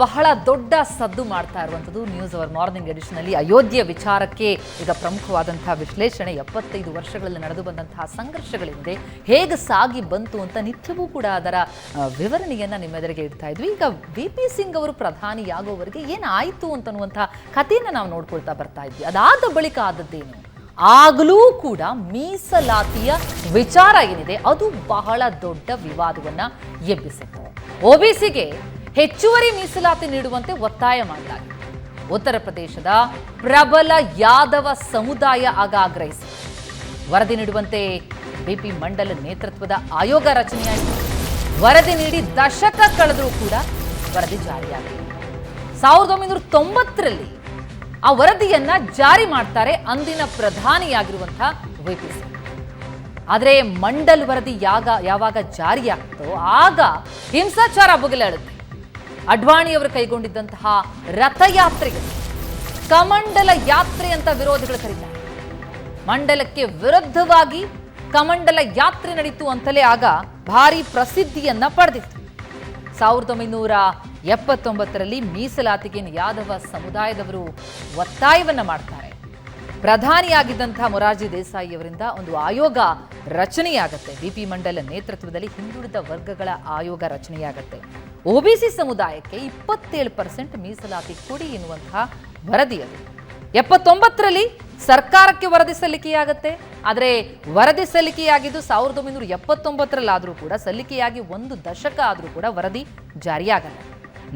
ಬಹಳ ದೊಡ್ಡ ಸದ್ದು ಮಾಡ್ತಾ ಇರುವಂಥದ್ದು ನ್ಯೂಸ್ ಅವರ್ ಮಾರ್ನಿಂಗ್ ಎಡಿಷನ್ನಲ್ಲಿ ಅಯೋಧ್ಯೆ ವಿಚಾರಕ್ಕೆ ಈಗ ಪ್ರಮುಖವಾದಂತಹ ವಿಶ್ಲೇಷಣೆ 75 ವರ್ಷಗಳಲ್ಲಿ ನಡೆದು ಬಂದಂತಹ ಸಂಘರ್ಷಗಳಿಂದ ಹೇಗೆ ಸಾಗಿ ಬಂತು ಅಂತ ನಿತ್ಯವೂ ಕೂಡ ಅದರ ವಿವರಣೆಯನ್ನು ನಿಮ್ಮೆದುರಿಗೆ ಇಡ್ತಾ ಇದ್ವಿ. ಈಗ ವಿ.ಪಿ. ಸಿಂಗ್ ಅವರು ಪ್ರಧಾನಿಯಾಗುವವರೆಗೆ ಏನಾಯಿತು ಅಂತನ್ನುವಂಥ ಕಥೆಯನ್ನು ನಾವು ನೋಡ್ಕೊಳ್ತಾ ಬರ್ತಾ ಇದ್ವಿ. ಅದಾದ ಬಳಿಕ ಆದದ್ದೇನು? ಆಗಲೂ ಕೂಡ ಮೀಸಲಾತಿಯ ವಿಚಾರ ಏನಿದೆ ಅದು ಬಹಳ ದೊಡ್ಡ ವಿವಾದವನ್ನ ಎಬ್ಬಿಸಿತ್ತು. ಒಬಿಸಿಗೆ ಹೆಚ್ಚುವರಿ ಮೀಸಲಾತಿ ನೀಡುವಂತೆ ಒತ್ತಾಯ ಮಾಡಲಾಗಿದೆ. ಉತ್ತರ ಪ್ರದೇಶದ ಪ್ರಬಲ ಯಾದವ ಸಮುದಾಯ ಆಗ ಆಗ್ರಹಿಸಿದೆ. ವರದಿ ನೀಡುವಂತೆ ಬಿಪಿ ಮಂಡಲ್ ನೇತೃತ್ವದ ಆಯೋಗ ರಚನೆಯಾಯಿತು. ವರದಿ ನೀಡಿ ದಶಕ ಕಳೆದರೂ ಕೂಡ ವರದಿ ಜಾರಿಯಾಗಿದೆ. 1990ರಲ್ಲಿ ಆ ವರದಿಯನ್ನ ಜಾರಿ ಮಾಡ್ತಾರೆ ಅಂದಿನ ಪ್ರಧಾನಿಯಾಗಿರುವಂತಹ ವಿ.ಪಿ. ಸಿಂಗ್. ಆದರೆ ಮಂಡಲ್ ವರದಿ ಯಾವಾಗ ಜಾರಿಯಾಗ್ತೋ ಆಗ ಹಿಂಸಾಚಾರ ಬುಗಿಲೇಳುತ್ತೆ. ಅಡ್ವಾಣಿಯವರು ಕೈಗೊಂಡಿದ್ದಂತಹ ರಥಯಾತ್ರೆಗೆ ಕಮಂಡಲ ಯಾತ್ರೆ ಅಂತ ವಿರೋಧಿಗಳು ಕರೀತಾರೆ. ಮಂಡಲಕ್ಕೆ ವಿರುದ್ಧವಾಗಿ ಕಮಂಡಲ ಯಾತ್ರೆ ನಡೀತು ಅಂತಲೇ ಆಗ ಭಾರಿ ಪ್ರಸಿದ್ಧಿಯನ್ನ ಪಡೆದಿತ್ತು. 1979ರಲ್ಲಿ ಮೀಸಲಾತಿಗೆ ಯಾದವ ಸಮುದಾಯದವರು ಒತ್ತಾಯವನ್ನ ಮಾಡ್ತಾರೆ. ಪ್ರಧಾನಿಯಾಗಿದ್ದಂತಹ ಮೊರಾರ್ಜಿ ದೇಸಾಯಿ ಅವರಿಂದ ಒಂದು ಆಯೋಗ ರಚನೆಯಾಗುತ್ತೆ. ಬಿಪಿ ಮಂಡಲ್ ನೇತೃತ್ವದಲ್ಲಿ ಹಿಂದುಳಿದ ವರ್ಗಗಳ ಆಯೋಗ ರಚನೆಯಾಗುತ್ತೆ. ಒಬಿಸಿ ಸಮುದಾಯಕ್ಕೆ 27% ಮೀಸಲಾತಿ ಕೊಡಿ ಎನ್ನುವಂತಹ ವರದಿ ಅದು. 79ರಲ್ಲಿ ಸರ್ಕಾರಕ್ಕೆ ವರದಿ ಸಲ್ಲಿಕೆಯಾಗುತ್ತೆ. ಆದರೆ ವರದಿ ಸಲ್ಲಿಕೆಯಾಗಿದ್ದು 1979ರಲ್ಲಾದರೂ ಕೂಡ ಸಲ್ಲಿಕೆಯಾಗಿ ಒಂದು ದಶಕ ಆದರೂ ಕೂಡ ವರದಿ ಜಾರಿಯಾಗಲ್ಲ.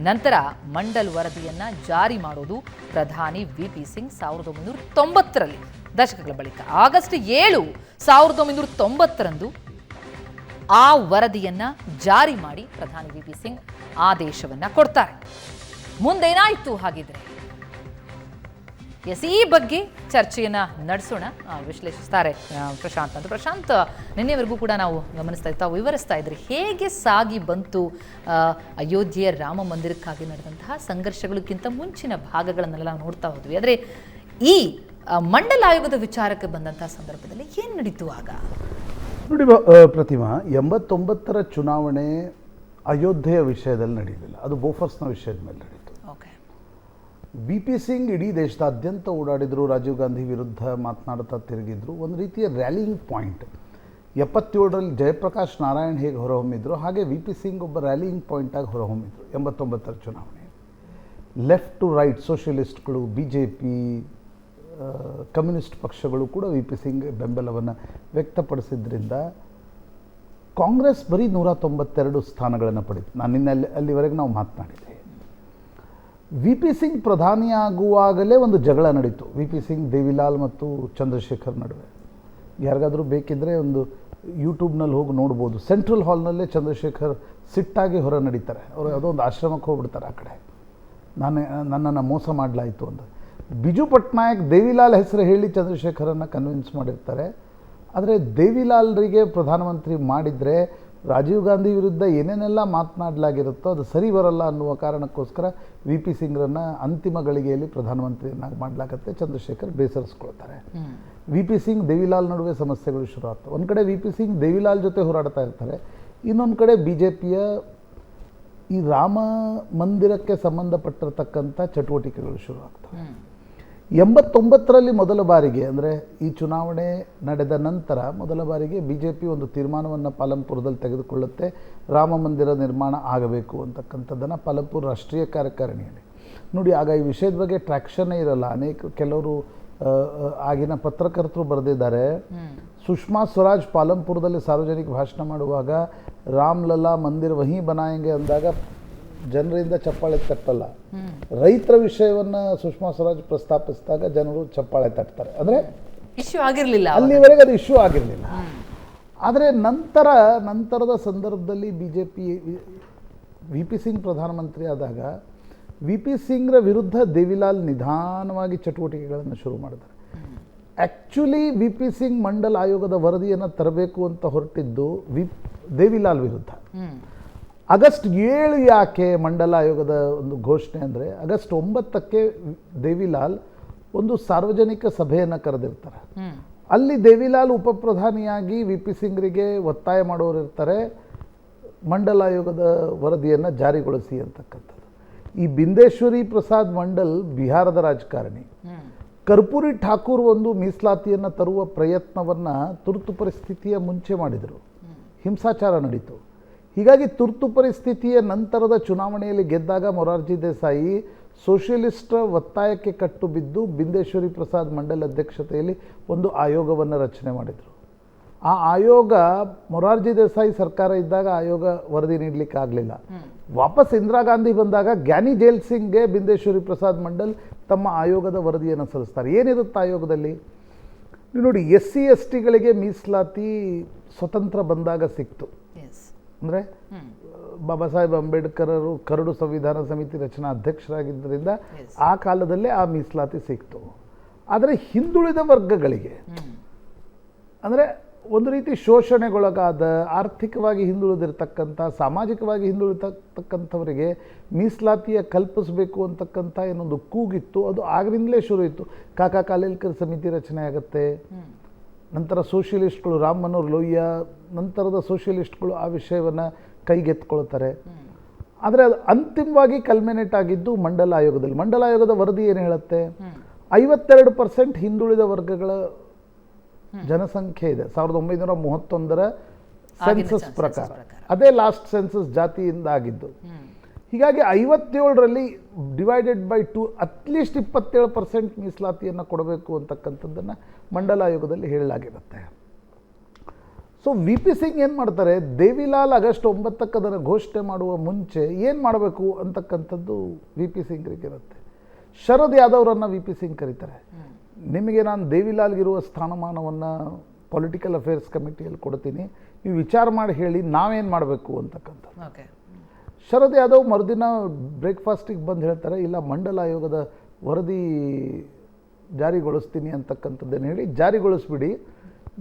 ನಂತರ ಮಂಡಲ್ ವರದಿಯನ್ನ ಜಾರಿ ಮಾಡೋದು ಪ್ರಧಾನಿ ವಿ.ಪಿ. ಸಿಂಗ್ 1990ರಲ್ಲಿ, ದಶಕಗಳ ಬಳಿಕ ಆಗಸ್ಟ್ 7, 1990ರಂದು ಆ ವರದಿಯನ್ನ ಜಾರಿ ಮಾಡಿ ಪ್ರಧಾನಿ ವಿ.ಪಿ. ಸಿಂಗ್ ಆದೇಶವನ್ನ ಕೊಡ್ತಾರೆ. ಮುಂದೇನಾಯ್ತು ಹಾಗಿದ್ರೆ? ಈ ಬಗ್ಗೆ ಚರ್ಚೆಯನ್ನ ನಡೆಸೋಣ. ವಿಶ್ಲೇಷಿಸ್ತಾರೆ ಪ್ರಶಾಂತ್ ಅಂತ. ಪ್ರಶಾಂತ್, ನಿನ್ನೆವರೆಗೂ ಕೂಡ ನಾವು ಗಮನಿಸ್ತಾ ವಿವರಿಸ್ತಾ ಇದ್ರಿ ಹೇಗೆ ಸಾಗಿ ಬಂತು ಅಯೋಧ್ಯೆಯ ರಾಮ ಮಂದಿರಕ್ಕಾಗಿ ನಡೆದಂತಹ ಸಂಘರ್ಷಗಳಿಗಿಂತ ಮುಂಚಿನ ಭಾಗಗಳನ್ನೆಲ್ಲ ನೋಡ್ತಾ ಹೋದ್ವಿ. ಆದರೆ ಈ ಮಂಡಲ ಆಯೋಗದ ವಿಚಾರಕ್ಕೆ ಬಂದಂತಹ ಸಂದರ್ಭದಲ್ಲಿ ಏನು ನಡೀತು ಆಗ? ನೋಡಿ ಪ್ರತಿಮಾ, 89ರ ಚುನಾವಣೆ ಅಯೋಧ್ಯೆಯ ವಿಷಯದಲ್ಲಿ ನಡೆಯಲಿಲ್ಲ, ಅದು ಬೋಫರ್ಸ್ನ ವಿಷಯದ ಮೇಲೆ ನಡೀತು. ವಿ.ಪಿ. ಸಿಂಗ್ ಇಡೀ ದೇಶದಾದ್ಯಂತ ಓಡಾಡಿದ್ರು, ರಾಜೀವ್ ಗಾಂಧಿ ವಿರುದ್ಧ ಮಾತನಾಡ್ತಾ ತಿರುಗಿದ್ರು. ಒಂದು ರೀತಿಯ ರ್ಯಾಲಿಯಿಂಗ್ ಪಾಯಿಂಟ್. 77ರಲ್ಲಿ ಜಯಪ್ರಕಾಶ್ ನಾರಾಯಣ್ ಹೇಗೆ ಹೊರಹೊಮ್ಮಿದ್ರು ಹಾಗೆ ವಿ.ಪಿ. ಸಿಂಗ್ ಒಬ್ಬ ರ್ಯಾಲಿಯಿಂಗ್ ಪಾಯಿಂಟಾಗಿ ಹೊರಹೊಮ್ಮಿದ್ರು. 89ರ ಚುನಾವಣೆ ಲೆಫ್ಟ್ ಟು ರೈಟ್ ಸೋಷಿಯಲಿಸ್ಟ್ಗಳು, BJP, ಕಮ್ಯುನಿಸ್ಟ್ ಪಕ್ಷಗಳು ಕೂಡ ವಿ.ಪಿ. ಸಿಂಗ್ ಬೆಂಬಲವನ್ನು ವ್ಯಕ್ತಪಡಿಸಿದ್ರಿಂದ ಕಾಂಗ್ರೆಸ್ ಬರೀ 192 ಸ್ಥಾನಗಳನ್ನು ಪಡೆಯಿತು. ನಾನು ನಿನ್ನೆ ಅಲ್ಲಿವರೆಗೆ ನಾವು ಮಾತನಾಡಿದ್ದೆ. ವಿ.ಪಿ. ಸಿಂಗ್ ಪ್ರಧಾನಿಯಾಗುವಾಗಲೇ ಒಂದು ಜಗಳ ನಡೀತು ವಿ.ಪಿ. ಸಿಂಗ್, ದೇವಿಲಾಲ್ ಮತ್ತು ಚಂದ್ರಶೇಖರ್ ನಡುವೆ. ಯಾರಿಗಾದರೂ ಬೇಕಿದ್ದರೆ ಒಂದು ಯೂಟ್ಯೂಬ್ನಲ್ಲಿ ಹೋಗಿ ನೋಡ್ಬೋದು. ಸೆಂಟ್ರಲ್ ಹಾಲ್ನಲ್ಲೇ ಚಂದ್ರಶೇಖರ್ ಸಿಟ್ಟಾಗಿ ಹೊರ ನಡೀತಾರೆ. ಅವರು ಯಾವುದೋ ಒಂದು ಆಶ್ರಮಕ್ಕೆ ಹೋಗ್ಬಿಡ್ತಾರೆ. ಆ ಕಡೆ ನನ್ನನ್ನು ಮೋಸ ಮಾಡಲಾಯಿತು ಅಂತ ಬಿಜು ಪಟ್ನಾಯಕ್ ದೇವಿಲಾಲ್ ಹೆಸರು ಹೇಳಿ ಚಂದ್ರಶೇಖರನ್ನು ಕನ್ವಿನ್ಸ್ ಮಾಡಿರ್ತಾರೆ. ಆದರೆ ದೇವಿಲಾಲ್ರಿಗೆ ಪ್ರಧಾನಮಂತ್ರಿ ಮಾಡಿದರೆ ರಾಜೀವ್ ಗಾಂಧಿ ವಿರುದ್ಧ ಏನೇನೆಲ್ಲ ಮಾತನಾಡಲಾಗಿರುತ್ತೋ ಅದು ಸರಿ ಬರಲ್ಲ ಅನ್ನುವ ಕಾರಣಕ್ಕೋಸ್ಕರ ವಿ.ಪಿ. ಸಿಂಗ್ರನ್ನು ಅಂತಿಮ ಗಳಿಗೆಯಲ್ಲಿ ಪ್ರಧಾನಮಂತ್ರಿಯನ್ನಾಗಿ ಮಾಡಲಾಗತ್ತೆ. ಚಂದ್ರಶೇಖರ್ ಬೇಸರಿಸ್ಕೊಳ್ತಾರೆ. ವಿ.ಪಿ. ಸಿಂಗ್ ದೇವಿಲಾಲ್ ನಡುವೆ ಸಮಸ್ಯೆಗಳು ಶುರು ಆಗ್ತವೆ. ಒಂದು ಕಡೆ ವಿ.ಪಿ. ಸಿಂಗ್ ದೇವಿಲಾಲ್ ಜೊತೆ ಹೋರಾಡ್ತಾ ಇರ್ತಾರೆ, ಇನ್ನೊಂದು ಕಡೆ BJPಯ ಈ ರಾಮ ಮಂದಿರಕ್ಕೆ ಸಂಬಂಧಪಟ್ಟಿರತಕ್ಕಂಥ ಚಟುವಟಿಕೆಗಳು ಶುರು ಆಗ್ತವೆ. 89ರಲ್ಲಿ ಮೊದಲ ಬಾರಿಗೆ, ಅಂದರೆ ಈ ಚುನಾವಣೆ ನಡೆದ ನಂತರ ಮೊದಲ ಬಾರಿಗೆ BJP ಒಂದು ತೀರ್ಮಾನವನ್ನು ಪಾಲಂಪುರದಲ್ಲಿ ತೆಗೆದುಕೊಳ್ಳುತ್ತೆ. ರಾಮ ಮಂದಿರ ನಿರ್ಮಾಣ ಆಗಬೇಕು ಅಂತಕ್ಕಂಥದ್ದನ್ನು ಪಾಲಂಪುರ ರಾಷ್ಟ್ರೀಯ ಕಾರ್ಯಕಾರಿಣಿಯಲ್ಲಿ. ನೋಡಿ, ಆಗ ಈ ವಿಷಯದ ಬಗ್ಗೆ ಟ್ರ್ಯಾಕ್ಷನ್ನೇ ಇರಲ್ಲ. ಕೆಲವರು ಆಗಿನ ಪತ್ರಕರ್ತರು ಬರೆದಿದ್ದಾರೆ. ಸುಷ್ಮಾ ಸ್ವರಾಜ್ ಪಾಲಂಪುರದಲ್ಲಿ ಸಾರ್ವಜನಿಕ ಭಾಷಣ ಮಾಡುವಾಗ ರಾಮ್ಲಲ್ಲಾ ಮಂದಿರ ವಹಿ ಬನಾಯಂಗೆ ಅಂದಾಗ ಜನರಿಂದ ಚಪ್ಪಾಳೆ ತಟ್ಟಲ್ಲ. ರೈತರ ವಿಷಯವನ್ನು ಸುಷ್ಮಾ ಸ್ವರಾಜ್ ಪ್ರಸ್ತಾಪಿಸಿದಾಗ ಜನರು ಚಪ್ಪಾಳೆ ತಟ್ತಾರೆ. ಅಂದರೆ ಇಶ್ಯೂ ಆಗಿರಲಿಲ್ಲ, ಅಲ್ಲಿವರೆಗೆ ಅದು ಇಶ್ಯೂ ಆಗಿರಲಿಲ್ಲ. ಆದರೆ ನಂತರದ ಸಂದರ್ಭದಲ್ಲಿ BJP ವಿ.ಪಿ. ಸಿಂಗ್ ಪ್ರಧಾನಮಂತ್ರಿ ಆದಾಗ ವಿ.ಪಿ. ಸಿಂಗ್ರ ವಿರುದ್ಧ ದೇವಿಲಾಲ್ ನಿಧಾನವಾಗಿ ಚಟುವಟಿಕೆಗಳನ್ನು ಶುರು ಮಾಡಿದ್ದಾರೆ. Actually VP. ಸಿಂಗ್ ಮಂಡಲ್ ಆಯೋಗದ ವರದಿಯನ್ನು ತರಬೇಕು ಅಂತ ಹೊರಟಿದ್ದು ದೇವಿಲಾಲ್ ವಿರುದ್ಧ. ಆಗಸ್ಟ್ 7 ಯಾಕೆ ಮಂಡಲ ಆಯೋಗದ ಒಂದು ಘೋಷಣೆ ಅಂದರೆ, ಆಗಸ್ಟ್ 9ಕ್ಕೆ ದೇವಿಲಾಲ್ ಒಂದು ಸಾರ್ವಜನಿಕ ಸಭೆಯನ್ನು ಕರೆದಿರ್ತಾರೆ. ಅಲ್ಲಿ ದೇವಿಲಾಲ್ ಉಪಪ್ರಧಾನಿಯಾಗಿ ವಿ.ಪಿ. ಸಿಂಗ್ರಿಗೆ ಒತ್ತಾಯ ಮಾಡೋರು ಇರ್ತಾರೆ, ಮಂಡಲ ಆಯೋಗದ ವರದಿಯನ್ನು ಜಾರಿಗೊಳಿಸಿ ಅಂತಕ್ಕಂಥದ್ದು. ಈ ಬಿಂದೇಶ್ವರಿ ಪ್ರಸಾದ್ ಮಂಡಲ್ ಬಿಹಾರದ ರಾಜಕಾರಣಿ. ಕರ್ಪೂರಿ ಠಾಕೂರ್ ಒಂದು ಮೀಸಲಾತಿಯನ್ನು ತರುವ ಪ್ರಯತ್ನವನ್ನು ತುರ್ತು ಪರಿಸ್ಥಿತಿಯ ಮುಂಚೆ ಮಾಡಿದರು. ಹಿಂಸಾಚಾರ ನಡೀತು. ಹೀಗಾಗಿ ತುರ್ತು ಪರಿಸ್ಥಿತಿಯ ನಂತರದ ಚುನಾವಣೆಯಲ್ಲಿ ಗೆದ್ದಾಗ ಮೊರಾರ್ಜಿ ದೇಸಾಯಿ ಸೋಷಿಯಲಿಸ್ಟರ ಒತ್ತಾಯಕ್ಕೆ ಕಟ್ಟು ಬಿದ್ದು ಬಿಂದೇಶ್ವರಿ ಪ್ರಸಾದ್ ಮಂಡಲ್ ಅಧ್ಯಕ್ಷತೆಯಲ್ಲಿ ಒಂದು ಆಯೋಗವನ್ನು ರಚನೆ ಮಾಡಿದರು. ಆ ಆಯೋಗ ಮೊರಾರ್ಜಿ ದೇಸಾಯಿ ಸರ್ಕಾರ ಇದ್ದಾಗ ಆಯೋಗ ವರದಿ ನೀಡಲಿಕ್ಕೆ ಆಗಲಿಲ್ಲ. ವಾಪಸ್ ಇಂದಿರಾ ಗಾಂಧಿ ಬಂದಾಗ ಗ್ಯಾನಿ ಜೈಲ್ ಸಿಂಗ್ಗೆ ಬಿಂದೇಶ್ವರಿ ಪ್ರಸಾದ್ ಮಂಡಲ್ ತಮ್ಮ ಆಯೋಗದ ವರದಿಯನ್ನು ಸಲ್ಲಿಸ್ತಾರೆ. ಏನಿರುತ್ತೆ ಆಯೋಗದಲ್ಲಿ? ನೀವು ನೋಡಿ, SC/STಗಳಿಗೆ ಮೀಸಲಾತಿ ಸ್ವತಂತ್ರ ಬಂದಾಗ ಸಿಕ್ತು. ಅಂದರೆ ಬಾಬಾ ಸಾಹೇಬ್ ಅಂಬೇಡ್ಕರರು ಕರಡು ಸಂವಿಧಾನ ಸಮಿತಿ ರಚನಾ ಅಧ್ಯಕ್ಷರಾಗಿದ್ದರಿಂದ ಆ ಕಾಲದಲ್ಲೇ ಆ ಮೀಸಲಾತಿ ಸಿಕ್ತು. ಆದರೆ ಹಿಂದುಳಿದ ವರ್ಗಗಳಿಗೆ, ಅಂದರೆ ಒಂದು ರೀತಿ ಶೋಷಣೆಗೊಳಗಾದ, ಆರ್ಥಿಕವಾಗಿ ಹಿಂದುಳಿದಿರ್ತಕ್ಕಂಥ, ಸಾಮಾಜಿಕವಾಗಿ ಹಿಂದುಳಿತಕ್ಕಂಥವರಿಗೆ ಮೀಸಲಾತಿಯ ಕಲ್ಪಿಸಬೇಕು ಅಂತಕ್ಕಂಥ ಏನೊಂದು ಕೂಗಿತ್ತು. ಅದು ಆಗಿನಿಂದಲೇ ಶುರು ಇತ್ತು. ಕಾಕಾ ಕಾಲೇಲ್ಕರ್ ಸಮಿತಿ ರಚನೆ ಆಗುತ್ತೆ. ನಂತರ ಸೋಷಿಯಲಿಸ್ಟ್ಗಳು, ರಾಮ್ ಮನೋಹರ್ ಲೋಹಿಯಾ ನಂತರದ ಸೋಷಿಯಲಿಸ್ಟ್ಗಳು ಆ ವಿಷಯವನ್ನು ಕೈಗೆತ್ಕೊಳ್ತಾರೆ. ಆದರೆ ಅದು ಅಂತಿಮವಾಗಿ ಕಲ್ಮಿನೇಟ್ ಆಗಿದ್ದು ಮಂಡಲ ಆಯೋಗದಲ್ಲಿ. ಮಂಡಲ ಆಯೋಗದ ವರದಿ ಏನು ಹೇಳುತ್ತೆ? 52% ಹಿಂದುಳಿದ ವರ್ಗಗಳ ಜನಸಂಖ್ಯೆ ಇದೆ 1931ರ ಸೆನ್ಸಸ್ ಪ್ರಕಾರ. ಅದೇ ಲಾಸ್ಟ್ ಸೆನ್ಸಸ್ ಜಾತಿಯಿಂದ ಆಗಿದ್ದು. ಹೀಗಾಗಿ 57ರಲ್ಲಿ ಡಿವೈಡೆಡ್ ಬೈ 2 ಅಟ್ಲೀಸ್ಟ್ 27% ಮೀಸಲಾತಿಯನ್ನು ಕೊಡಬೇಕು ಅಂತಕ್ಕಂಥದ್ದನ್ನು ಮಂಡಲ ಆಯೋಗದಲ್ಲಿ ಹೇಳಲಾಗಿರುತ್ತೆ. ಸೊ VP ಸಿಂಗ್ ಏನು ಮಾಡ್ತಾರೆ? ದೇವಿಲಾಲ್ ಆಗಸ್ಟ್ 9ಕ್ಕೆ ಅದನ್ನು ಘೋಷಣೆ ಮಾಡುವ ಮುಂಚೆ ಏನು ಮಾಡಬೇಕು ಅಂತಕ್ಕಂಥದ್ದು VP ಸಿಂಗ್ರಿಗೆ ಇರುತ್ತೆ. ಶರದ್ ಯಾದವ್ರನ್ನು VP ಸಿಂಗ್ ಕರೀತಾರೆ. ನಿಮಗೆ ನಾನು ದೇವಿಲಾಲ್ಗಿರುವ ಸ್ಥಾನಮಾನವನ್ನು ಪೊಲಿಟಿಕಲ್ ಅಫೇರ್ಸ್ ಕಮಿಟಿಯಲ್ಲಿ ಕೊಡ್ತೀನಿ, ನೀವು ವಿಚಾರ ಮಾಡಿ ಹೇಳಿ ನಾವೇನು ಮಾಡಬೇಕು ಅಂತಕ್ಕಂಥದ್ದು. ಶರದ್ ಯಾದವ್ ಮರುದಿನ ಬ್ರೇಕ್ಫಾಸ್ಟಿಗೆ ಬಂದು ಹೇಳ್ತಾರೆ, ಇಲ್ಲ ಮಂಡಲ ಆಯೋಗದ ವರದಿ ಜಾರಿಗೊಳಿಸ್ತೀನಿ ಅಂತಕ್ಕಂಥದ್ದನ್ನು ಹೇಳಿ ಜಾರಿಗೊಳಿಸ್ಬಿಡಿ,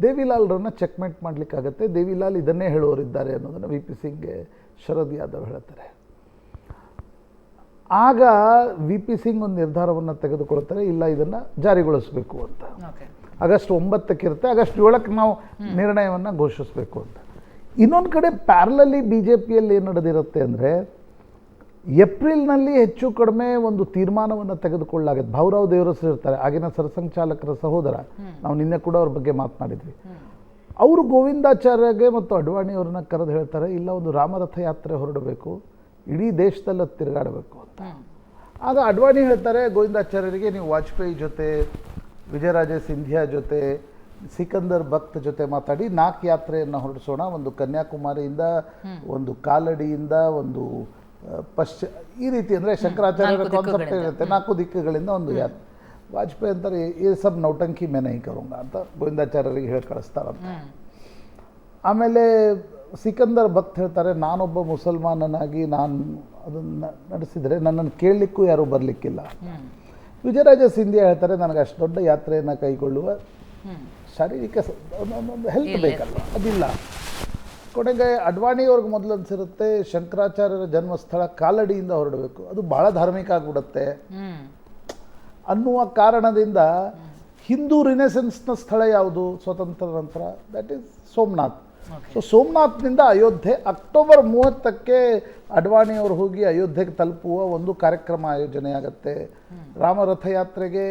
ದೇವಿಲಾಲ್ರನ್ನ ಚೆಕ್ಮೇಟ್ ಮಾಡಲಿಕ್ಕಾಗತ್ತೆ, ದೇವಿಲಾಲ್ ಇದನ್ನೇ ಹೇಳೋರಿದ್ದಾರೆ ಅನ್ನೋದನ್ನು VP ಸಿಂಗ್ಗೆ ಶರದ್ ಯಾದವ್ ಹೇಳ್ತಾರೆ. ಆಗ VP ಸಿಂಗ್ ಒಂದು ನಿರ್ಧಾರವನ್ನು ತೆಗೆದುಕೊಳ್ತಾರೆ, ಇಲ್ಲ ಇದನ್ನು ಜಾರಿಗೊಳಿಸಬೇಕು ಅಂತ. ಆಗಸ್ಟ್ 9ಕ್ಕೆ ಇರುತ್ತೆ, ಆಗಸ್ಟ್ 7ಕ್ಕೆ ನಾವು ನಿರ್ಣಯವನ್ನು ಘೋಷಿಸಬೇಕು ಅಂತ. ಇನ್ನೊಂದು ಕಡೆ ಪ್ಯಾರಲಲ್ಲಿ BJPಯಲ್ಲಿ ಏನು ನಡೆದಿರುತ್ತೆ ಅಂದರೆ, ಏಪ್ರಿಲ್ನಲ್ಲಿ ಹೆಚ್ಚು ಕಡಿಮೆ ಒಂದು ತೀರ್ಮಾನವನ್ನು ತೆಗೆದುಕೊಳ್ಳಲಾಗುತ್ತೆ. ಭಾವುರಾವ್ ದೇವರಸರು ಇರ್ತಾರೆ, ಆಗಿನ ಸರಸಂಘಚಾಲಕರ ಸಹೋದರ, ನಾವು ನಿನ್ನೆ ಕೂಡ ಅವ್ರ ಬಗ್ಗೆ ಮಾತನಾಡಿದ್ವಿ. ಅವರು ಗೋವಿಂದಾಚಾರ್ಯಗೆ ಮತ್ತು ಅಡ್ವಾಣಿ ಅವ್ರನ್ನ ಕರೆದು ಹೇಳ್ತಾರೆ, ಇಲ್ಲ ಒಂದು ರಾಮರಥ ಯಾತ್ರೆ ಹೊರಡಬೇಕು, ಇಡೀ ದೇಶದಲ್ಲಿ ತಿರುಗಾಡಬೇಕು ಅಂತ. ಆಗ ಅಡ್ವಾಣಿ ಹೇಳ್ತಾರೆ ಗೋವಿಂದಾಚಾರ್ಯರಿಗೆ, ನೀವು ವಾಜಪೇಯಿ ಜೊತೆ, ವಿಜಯರಾಜೇ ಸಿಂಧಿಯಾ ಜೊತೆ, ಸಿಕಂದರ್ ಭಕ್ತ್ ಜೊತೆ ಮಾತಾಡಿ 4 ಯಾತ್ರೆಯನ್ನು ಹೊರಡಿಸೋಣ. ಒಂದು ಕನ್ಯಾಕುಮಾರಿಯಿಂದ, ಒಂದು ಕಾಲಡಿಯಿಂದ, ಒಂದು ಈ ರೀತಿ, ಅಂದರೆ ಶಂಕರಾಚಾರ್ಯರ ಕಾನ್ಸೆಪ್ಟ್ ಇರುತ್ತೆ, 4 ದಿಕ್ಕುಗಳಿಂದ ಒಂದು ಯಾತ್ರೆ. ವಾಜಪೇಯಿ ಅಂತಾರೆ, ಈ ಸಬ್ ನೌಟಂಕಿ ಮೇ ನಹೀ ಕರೂಂಗಾ ಅಂತ ಗೋವಿಂದಾಚಾರ್ಯರಿಗೆ ಹೇಳಿ ಕಳಿಸ್ತಾರಂತ. ಆಮೇಲೆ ಸಿಕಂದರ್ ಭಕ್ತ್ ಹೇಳ್ತಾರೆ, ನಾನೊಬ್ಬ ಮುಸಲ್ಮಾನನಾಗಿ ನಾನು ಅದನ್ನು ನಡೆಸಿದರೆ ನನ್ನನ್ನು ಕೇಳಲಿಕ್ಕೂ ಯಾರೂ ಬರಲಿಕ್ಕಿಲ್ಲ. ವಿಜಯರಾಜ ಸಿಂಧಿಯಾ ಹೇಳ್ತಾರೆ, ನನಗೆ ಅಷ್ಟು ದೊಡ್ಡ ಯಾತ್ರೆಯನ್ನು ಕೈಗೊಳ್ಳುವ ಶಾರೀರಿಕ ಒಂದು ಹೆಲ್ತ್ ಬೇಕಲ್ಲ, ಅದಿಲ್ಲ. ಕೊನೆಗೆ ಅಡ್ವಾಣಿಯವ್ರಿಗೆ ಮೊದಲು ಅನಿಸಿರುತ್ತೆ, ಶಂಕರಾಚಾರ್ಯರ ಜನ್ಮಸ್ಥಳ ಕಾಲಡಿಯಿಂದ ಹೊರಡಬೇಕು, ಅದು ಭಾಳ ಧಾರ್ಮಿಕ ಆಗಿಬಿಡುತ್ತೆ ಅನ್ನುವ ಕಾರಣದಿಂದ ಹಿಂದೂ ರಿನೆಸೆನ್ಸ್ನ ಸ್ಥಳ ಯಾವುದು ಸ್ವತಂತ್ರ ನಂತರ? That is Somnath. ಸೊ ಸೋಮನಾಥ್ನಿಂದ ಅಯೋಧ್ಯೆ, ಅಕ್ಟೋಬರ್ 30ಕ್ಕೆ ಅಡ್ವಾಣಿಯವರು ಹೋಗಿ ಅಯೋಧ್ಯೆಗೆ ತಲುಪುವ ಒಂದು ಕಾರ್ಯಕ್ರಮ ಆಯೋಜನೆಯಾಗತ್ತೆ. ರಾಮರಥಯಾತ್ರೆಗೆ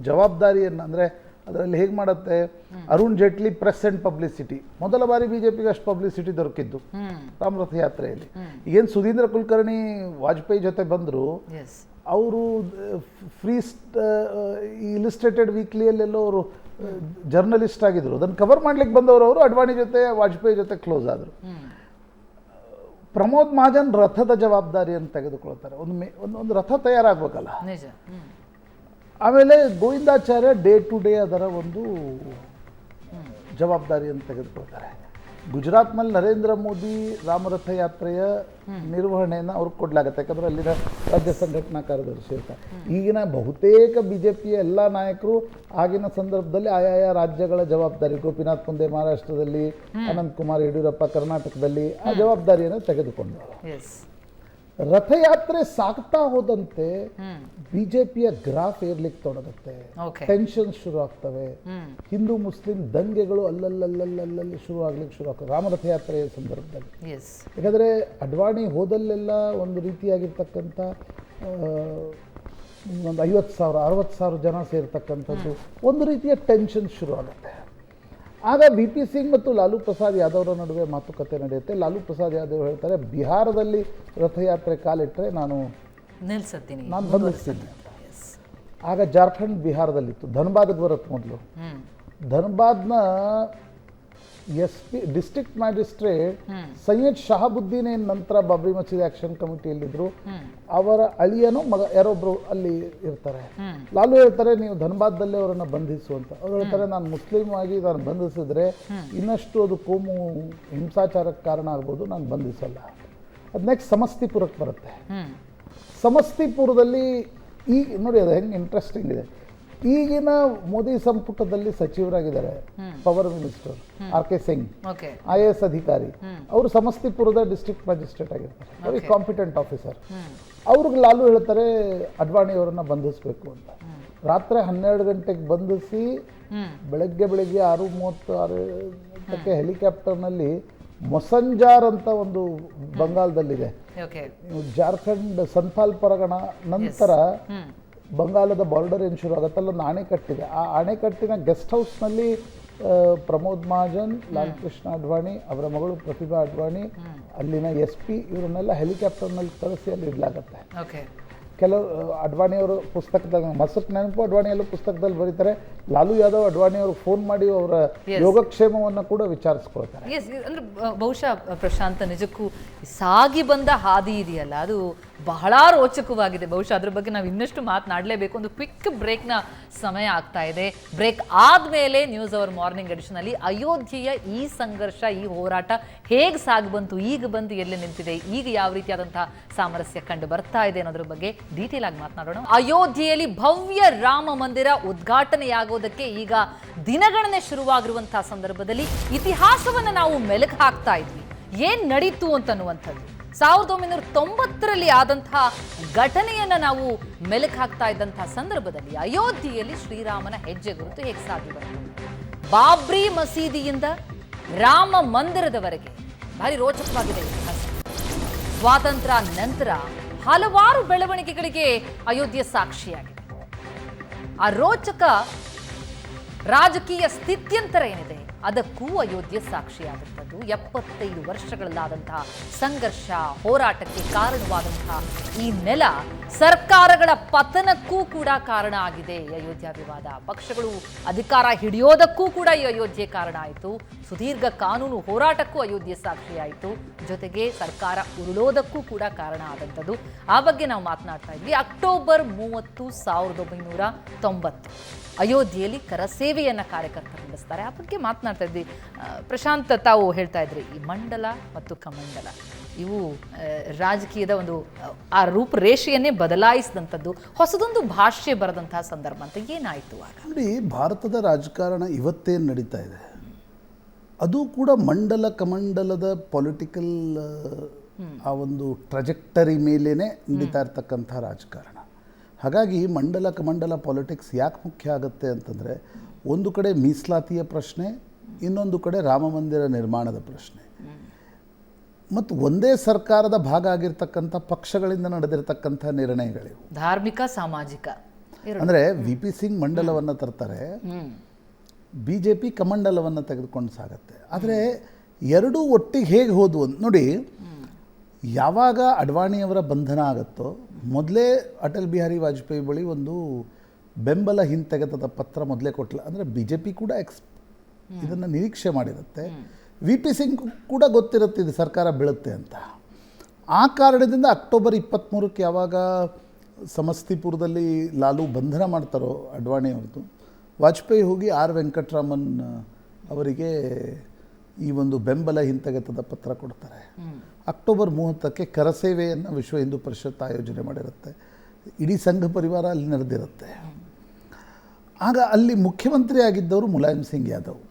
ಜವಾಬ್ದಾರಿಯನ್ನು, ಅಂದರೆ ಅದರಲ್ಲಿ ಹೇಗೆ ಮಾಡುತ್ತೆ, Arun Jaitley press and publicity, ಮೊದಲ ಬಾರಿ BJPಗೆ ಅಷ್ಟು ಪಬ್ಲಿಸಿಟಿ ದೊರಕಿದ್ದು ರಾಮರಥಯಾತ್ರೆಯಲ್ಲಿ. ಈಗೇನು ಸುಧೀಂದ್ರ ಕುಲಕರ್ಣಿ ವಾಜಪೇಯಿ ಜೊತೆ ಬಂದರು, ಅವರು ಫ್ರೀ ಇಲಿಸ್ಟ್ರೇಟೆಡ್ ವೀಕ್ಲಿಯಲ್ಲೆಲ್ಲೋ ಅವರು ಜರ್ನಲಿಸ್ಟ್ ಆಗಿದ್ರು, ಅದನ್ನು ಕವರ್ ಮಾಡ್ಲಿಕ್ಕೆ ಬಂದವರು ಅವರು ಅಡ್ವಾಣಿ ಜೊತೆ ವಾಜಪೇಯಿ ಜೊತೆ ಕ್ಲೋಸ್ ಆದರು. ಪ್ರಮೋದ್ ಮಹಾಜನ್ ರಥದ ಜವಾಬ್ದಾರಿಯನ್ನು ತೆಗೆದುಕೊಳ್ತಾರೆ. ಒಂದು ರಥ ತಯಾರಾಗಬೇಕಲ್ಲ. ಆಮೇಲೆ ಗೋವಿಂದಾಚಾರ್ಯ ಡೇ ಟು ಡೇ ಅದರ ಒಂದು ಜವಾಬ್ದಾರಿಯನ್ನು ತೆಗೆದುಕೊಳ್ತಾರೆ. ಗುಜರಾತ್ನಲ್ಲಿ ನರೇಂದ್ರ ಮೋದಿ ರಾಮರಥ ಯಾತ್ರೆಯ ನಿರ್ವಹಣೆಯನ್ನು ಅವ್ರಿಗೆ ಕೊಡಲಾಗುತ್ತೆ, ಯಾಕಂದರೆ ಅಲ್ಲಿನ ರಾಜ್ಯ ಸಂಘಟನಾ ಕಾರ್ಯದರ್ಶಿ ಇರ್ತಾರೆ. ಈಗಿನ ಬಹುತೇಕ BJPಯ ಎಲ್ಲ ನಾಯಕರು ಆಗಿನ ಸಂದರ್ಭದಲ್ಲಿ ಆಯಾಯ ರಾಜ್ಯಗಳ ಜವಾಬ್ದಾರಿ, ಗೋಪಿನಾಥ್ ಮುಂದೆ ಮಹಾರಾಷ್ಟ್ರದಲ್ಲಿ, ಅನಂತ್ ಕುಮಾರ್ ಯಡಿಯೂರಪ್ಪ ಕರ್ನಾಟಕದಲ್ಲಿ ಆ ಜವಾಬ್ದಾರಿಯನ್ನು ತೆಗೆದುಕೊಂಡರು. ರಥಯಾತ್ರೆ ಸಾಗ್ತಾ ಹೋದಂತೆ BJPಯ ಗ್ರಾಫ್ ಏರ್ಲಿಕ್ಕೆ ತೊಡಗುತ್ತೆ, ಟೆನ್ಷನ್ ಶುರು ಆಗ್ತವೆ, ಹಿಂದೂ ಮುಸ್ಲಿಂ ದಂಗೆಗಳು ಅಲ್ಲಲ್ಲಿ ಶುರು ಆಗ್ತವೆ ರಾಮರಥಯಾತ್ರೆಯ ಸಂದರ್ಭದಲ್ಲಿ. ಯಾಕಂದರೆ ಅಡ್ವಾಣಿ ಹೋದಲ್ಲೆಲ್ಲ ಒಂದು ರೀತಿಯಾಗಿರ್ತಕ್ಕಂಥ ಒಂದು 50,000 60,000 ಜನ ಸೇರ್ತಕ್ಕಂಥದ್ದು ಒಂದು ರೀತಿಯ ಟೆನ್ಷನ್ ಶುರು ಆಗುತ್ತೆ. ಆಗ ವಿ ಪಿ ಸಿಂಗ್ ಮತ್ತು ಲಾಲೂ ಪ್ರಸಾದ್ ಯಾದವ್ರ ನಡುವೆ ಮಾತುಕತೆ ನಡೆಯುತ್ತೆ. ಲಾಲೂ ಪ್ರಸಾದ್ ಯಾದವ್ ಹೇಳ್ತಾರೆ, ಬಿಹಾರದಲ್ಲಿ ರಥಯಾತ್ರೆ ಕಾಲಿಟ್ಟರೆ ನಾನು ಬಂಧಿಸ್ತೀನಿ. ಆಗ ಜಾರ್ಖಂಡ್ ಬಿಹಾರದಲ್ಲಿತ್ತು, ಧನ್ಬಾದ್ಗೆ ಬರುತ್ತೆ ಮೊದಲು. ಧನ್ಬಾದ್ನ SP district magistrate Syed Shahabuddin ನಂತರ ಬಾಬ್ರಿ ಮಸೀದಿ ಆಕ್ಷನ್ ಕಮಿಟಿಯಲ್ಲಿದ್ದರು. ಅವರ ಅಳಿಯನು ಮಗ ಯಾರೊಬ್ರು ಅಲ್ಲಿ ಇರ್ತಾರೆ. ಲಾಲು ಹೇಳ್ತಾರೆ, ನೀವು ಧನ್ಬಾದ್ದಲ್ಲೇ ಅವರನ್ನು ಬಂಧಿಸು ಅಂತ. ಅವ್ರು ಹೇಳ್ತಾರೆ, ನಾನು ಮುಸ್ಲಿಂ ಆಗಿ ನಾನು ಬಂಧಿಸಿದ್ರೆ ಇನ್ನಷ್ಟು ಅದು ಕೋಮು ಹಿಂಸಾಚಾರಕ್ಕೆ ಕಾರಣ ಆಗ್ಬೋದು, ನಾನು ಬಂಧಿಸಲ್ಲ. ಅದು ನೆಕ್ಸ್ಟ್ ಸಮಸ್ತಿಪುರಕ್ಕೆ ಬರುತ್ತೆ. ಸಮಸ್ತಿಪುರದಲ್ಲಿ ಈಗ ನೋಡಿ, ಅದು ಹೆಂಗೆ ಇಂಟ್ರೆಸ್ಟಿಂಗ್ ಇದೆ. ಈಗಿನ ಮೋದಿ ಸಂಪುಟದಲ್ಲಿ ಸಚಿವರಾಗಿದ್ದಾರೆ power minister RK Singh, IAS ಅಧಿಕಾರಿ. ಅವರು ಸಮಸ್ತಿಪುರದ ಡಿಸ್ಟ್ರಿಕ್ಟ್ ಮ್ಯಾಜಿಸ್ಟ್ರೇಟ್ ಆಗಿರ್ತಾರೆ, ವೆರಿ ಕಾಂಪಿಟೆಂಟ್ ಆಫೀಸರ್. ಅವ್ರಿಗೆ ಲಾಲು ಹೇಳ್ತಾರೆ, ಅಡ್ವಾಣಿ ಅವರನ್ನ ಬಂಧಿಸಬೇಕು ಅಂತ. ರಾತ್ರಿ 12 ಗಂಟೆಗೆ ಬಂಧಿಸಿ ಬೆಳಗ್ಗೆ 6:36 ಹೆಲಿಕಾಪ್ಟರ್ನಲ್ಲಿ ಮೊಸಂಜಾರ್ ಅಂತ ಒಂದು ಬಂಗಾಳದಲ್ಲಿದೆ, ಜಾರ್ಖಂಡ್ ಸಂಥಾಲ್ ಪರಗಣ ನಂತರ ಬಂಗಾಳದ ಬಾರ್ಡರ್ ಏನು ಶುರು ಆಗುತ್ತಲ್ಲ, ಒಂದು ಅಣೆಕಟ್ಟಿದೆ. ಆ ಅಣೆಕಟ್ಟಿನ ಗೆಸ್ಟ್ ಹೌಸ್ನಲ್ಲಿ ಪ್ರಮೋದ್ ಮಹಾಜನ್, ಲಾಲ್ ಕೃಷ್ಣ ಅಡ್ವಾಣಿ, ಅವರ ಮಗಳು ಪ್ರತಿಭಾ ಅಡ್ವಾಣಿ, ಅಲ್ಲಿನ SP ಇವರನ್ನೆಲ್ಲ ಹೆಲಿಕಾಪ್ಟರ್ನಲ್ಲಿ ಕಳಿಸಿ ಅಲ್ಲಿ ಇಡಲಾಗತ್ತೆ. ಕೆಲವು ಅಡ್ವಾಣಿಯವರು ಪುಸ್ತಕದಾಗ ಮಸಕ್ ನೆನಪು ಅಡ್ವಾಣಿಯಲ್ಲೂ ಪುಸ್ತಕದಲ್ಲಿ ಬರೀತಾರೆ, ಲಾಲು ಯಾದವ್ ಅಡ್ವಾಣಿಯವರು ಫೋನ್ ಮಾಡಿ ಅವರ ಯೋಗಕ್ಷೇಮವನ್ನು ಕೂಡ ವಿಚಾರಿಸ್ಕೊಳ್ತಾರೆ. ಅಂದ್ರೆ ಬಹುಶಃ ಪ್ರಶಾಂತ್, ನಿಜಕ್ಕೂ ಸಾಗಿ ಬಂದ ಹಾದಿ ಇದೆಯಲ್ಲ, ಅದು ಬಹಳ ರೋಚಕವಾಗಿದೆ. ಬಹುಶಃ ಅದ್ರ ಬಗ್ಗೆ ನಾವು ಇನ್ನಷ್ಟು ಮಾತನಾಡಲೇಬೇಕು. ಒಂದು ಕ್ವಿಕ್ ಬ್ರೇಕ್ನ ಸಮಯ ಆಗ್ತಾ ಇದೆ. ಬ್ರೇಕ್ ಆದಮೇಲೆ ನ್ಯೂಸ್ ಅವರ್ ಮಾರ್ನಿಂಗ್ ಎಡಿಷನ್ ಅಲ್ಲಿ ಅಯೋಧ್ಯೆಯ ಈ ಸಂಘರ್ಷ, ಈ ಹೋರಾಟ ಹೇಗೆ ಸಾಗಿ ಬಂತು, ಈಗ ಬಂದು ಎಲ್ಲಿ ನಿಂತಿದೆ, ಈಗ ಯಾವ ರೀತಿಯಾದಂತಹ ಸಾಮರಸ್ಯ ಕಂಡು ಬರ್ತಾ ಇದೆ ಅನ್ನೋದ್ರ ಬಗ್ಗೆ ಡೀಟೇಲ್ ಆಗಿ ಮಾತನಾಡೋಣ. ಅಯೋಧ್ಯೆಯಲ್ಲಿ ಭವ್ಯ ರಾಮ ಮಂದಿರ ಉದ್ಘಾಟನೆಯಾಗೋದಕ್ಕೆ ಈಗ ದಿನಗಣನೆ ಶುರುವಾಗಿರುವಂತಹ ಸಂದರ್ಭದಲ್ಲಿ ಇತಿಹಾಸವನ್ನ ನಾವು ಮೆಲುಕು ಹಾಕ್ತಾ ಇದ್ವಿ. ಏನ್ ನಡೀತು ಅಂತನ್ನುವಂಥದ್ದು 1990ರಲ್ಲಿ ಆದಂತಹ ಘಟನೆಯನ್ನ ನಾವು ಮೆಲುಕು ಹಾಕ್ತಾ ಇದ್ದಂತಹ ಸಂದರ್ಭದಲ್ಲಿ ಅಯೋಧ್ಯೆಯಲ್ಲಿ ಶ್ರೀರಾಮನ ಹೆಜ್ಜೆ ಗುರುತು ಹೇಗೆ ಸಾಗಿ ಬಂತು, ಬಾಬ್ರಿ ಮಸೀದಿಯಿಂದ ರಾಮ ಮಂದಿರದವರೆಗೆ ಭಾರಿ ರೋಚಕವಾಗಿದೆ ಇತಿಹಾಸ. ಸ್ವಾತಂತ್ರ್ಯ ನಂತರ ಹಲವಾರು ಬೆಳವಣಿಗೆಗಳಿಗೆ ಅಯೋಧ್ಯೆ ಸಾಕ್ಷಿಯಾಗಿದೆ. ಆ ರೋಚಕ ರಾಜಕೀಯ ಸ್ಥಿತ್ಯಂತರ ಏನಿದೆ ಅದಕ್ಕೂ ಅಯೋಧ್ಯೆ ಸಾಕ್ಷಿಯಾಗುತ್ತದೆ. 75 ವರ್ಷಗಳಲ್ಲಾದಂತಹ ಸಂಘರ್ಷ, ಹೋರಾಟಕ್ಕೆ ಕಾರಣವಾದಂತಹ ಈ ನೆಲ ಸರ್ಕಾರಗಳ ಪತನಕ್ಕೂ ಕೂಡ ಕಾರಣ ಆಗಿದೆ. ಅಯೋಧ್ಯ ವಿವಾದ, ಪಕ್ಷಗಳು ಅಧಿಕಾರ ಹಿಡಿಯೋದಕ್ಕೂ ಕೂಡ ಈ ಅಯೋಧ್ಯೆ ಕಾರಣ ಆಯಿತು. ಸುದೀರ್ಘ ಕಾನೂನು ಹೋರಾಟಕ್ಕೂ ಅಯೋಧ್ಯೆ ಸಾಕ್ಷಿಯಾಯಿತು. ಜೊತೆಗೆ ಸರ್ಕಾರ ಉರುಳೋದಕ್ಕೂ ಕೂಡ ಕಾರಣ ಆದಂಥದ್ದು. ಆ ಬಗ್ಗೆ ನಾವು ಮಾತನಾಡ್ತಾ ಇದ್ವಿ. ಅಕ್ಟೋಬರ್ 30, 1990 ಅಯೋಧ್ಯೆಯಲ್ಲಿ ಕರಸೇವೆಯನ್ನ ಕಾರ್ಯಕರ್ತರು ನಡೆಸ್ತಾರೆ. ಆ ಬಗ್ಗೆ ಮಾತನಾಡ್ತಾ ಇದ್ವಿ. ಪ್ರಶಾಂತ್, ತಾವು ಹೇಳ್ತಾ ಇದ್ರಿ, ಈ ಮಂಡಲ ಮತ್ತು ಕಮಂಡಲ ಇವು ರಾಜಕೀಯದ ಒಂದು ಆ ರೂಪರೇಷೆಯನ್ನೇ ಬದಲಾಯಿಸಿದಂಥದ್ದು, ಹೊಸದೊಂದು ಭಾಷೆ ಬರೆದಂತಹ ಸಂದರ್ಭ ಅಂತ ಏನಾಯಿತು ಆಗ? ನೋಡಿ, ಭಾರತದ ರಾಜಕಾರಣ ಇವತ್ತೇನು ನಡೀತಾ ಇದೆ ಅದು ಕೂಡ ಮಂಡಲ ಕಮಂಡಲದ ಪೊಲಿಟಿಕಲ್ ಆ ಒಂದು ಟ್ರಜೆಕ್ಟರಿ ಮೇಲೇ ನಡೀತಾ ಇರ್ತಕ್ಕಂಥ ರಾಜಕಾರಣ. ಹಾಗಾಗಿ ಮಂಡಲ ಕಮಂಡಲ ಪಾಲಿಟಿಕ್ಸ್ ಯಾಕೆ ಮುಖ್ಯ ಆಗುತ್ತೆ ಅಂತಂದರೆ, ಒಂದು ಕಡೆ ಮೀಸಲಾತಿಯ ಪ್ರಶ್ನೆ, ಇನ್ನೊಂದು ಕಡೆ ರಾಮ ಮಂದಿರ ನಿರ್ಮಾಣದ ಪ್ರಶ್ನೆ, ಮತ್ತು ಒಂದೇ ಸರ್ಕಾರದ ಭಾಗ ಆಗಿರ್ತಕ್ಕಂಥ ಪಕ್ಷಗಳಿಂದ ನಡೆದಿರ್ತಕ್ಕಂಥ ನಿರ್ಣಯಗಳಿವು, ಧಾರ್ಮಿಕ ಸಾಮಾಜಿಕ. ಅಂದರೆ VP ಸಿಂಗ್ ಮಂಡಲವನ್ನು ತರ್ತಾರೆ, BJP ಕಮಂಡಲವನ್ನು ತೆಗೆದುಕೊಂಡು ಸಾಗತ್ತೆ. ಆದರೆ ಎರಡೂ ಒಟ್ಟಿಗೆ ಹೇಗೆ ಹೋದ್ವು ನೋಡಿ, ಯಾವಾಗ ಅಡ್ವಾಣಿಯವರ ಬಂಧನ ಆಗುತ್ತೋ ಮೊದಲೇ ಅಟಲ್ ಬಿಹಾರಿ ವಾಜಪೇಯಿ ಬಳಿ ಒಂದು ಬೆಂಬಲ ಹಿಂತೆಗೆತದ ಪತ್ರ ಮೊದಲೇ ಕೊಟ್ಟಲ. ಅಂದರೆ BJP ಕೂಡ ಇದನ್ನು ನಿರೀಕ್ಷೆ ಮಾಡಿರುತ್ತೆ, VP ಸಿಂಗ್ ಕೂಡ ಗೊತ್ತಿರುತ್ತೆ ಇದು ಸರ್ಕಾರ ಬೀಳುತ್ತೆ ಅಂತ. ಆ ಕಾರಣದಿಂದ ಅಕ್ಟೋಬರ್ 23ಕ್ಕೆ ಯಾವಾಗ ಸಮಸ್ತಿಪುರದಲ್ಲಿ ಲಾಲು ಬಂಧನ ಮಾಡ್ತಾರೋ ಅಡ್ವಾಣಿಯವ್ರದ್ದು, ವಾಜಪೇಯಿ ಹೋಗಿ R ವೆಂಕಟರಾಮನ್ ಅವರಿಗೆ ಈ ಒಂದು ಬೆಂಬಲ ಹಿಂತೆಗೆತದ ಪತ್ರ ಕೊಡ್ತಾರೆ. ಅಕ್ಟೋಬರ್ 30ಕ್ಕೆ ಕರಸೇವೆಯನ್ನು ವಿಶ್ವ ಹಿಂದೂ ಪರಿಷತ್ ಆಯೋಜನೆ ಮಾಡಿರುತ್ತೆ. ಇಡೀ ಸಂಘ ಪರಿವಾರ ಅಲ್ಲಿ ನಡೆದಿರುತ್ತೆ. ಆಗ ಅಲ್ಲಿ ಮುಖ್ಯಮಂತ್ರಿ ಆಗಿದ್ದವರು ಮುಲಾಯಂ ಸಿಂಗ್ ಯಾದವ್,